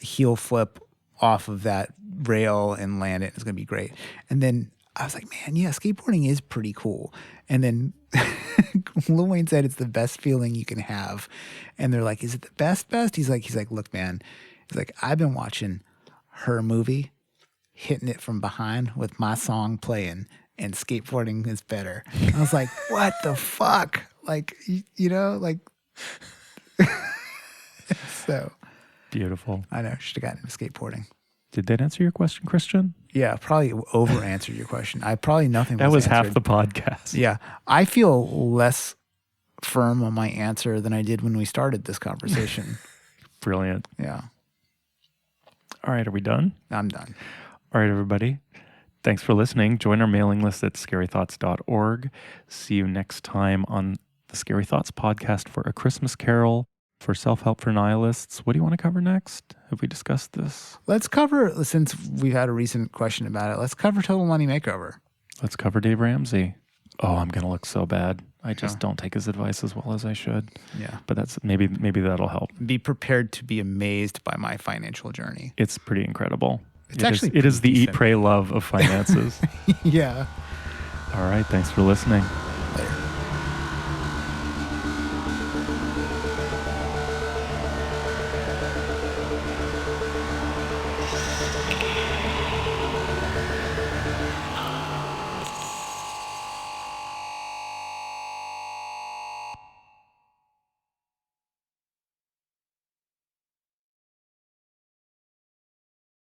heel flip off of that rail and land it. It's going to be great. And then I was like, man, yeah, skateboarding is pretty cool. And then Lil Wayne said it's the best feeling you can have. And they're like, is it the best? He's like, look, man, he's like, I've been watching her movie, hitting it from behind with my song playing, and skateboarding is better. And I was like, what the fuck? Like, you know, like, so. Beautiful. I know, should have gotten into skateboarding. Did that answer your question, Christian? Yeah, probably over-answered your question. Nothing that was answered. half the podcast. Yeah. I feel less firm on my answer than I did when we started this conversation. Brilliant. Yeah. All right, are we done? I'm done. All right, everybody. Thanks for listening. Join our mailing list at scarythoughts.org. See you next time on the Scary Thoughts podcast for A Christmas Carol, for Self-Help for Nihilists. What do you want to cover next? Have we discussed this? Let's cover, since we've had a recent question about it, let's cover Total Money Makeover. Let's cover Dave Ramsey. Oh, I'm going to look so bad. I just don't take his advice as well as I should. Yeah. But that's maybe that'll help. Be prepared to be amazed by my financial journey. It's pretty incredible. It is the eat, pray, love of finances. Yeah. All right. Thanks for listening. Later.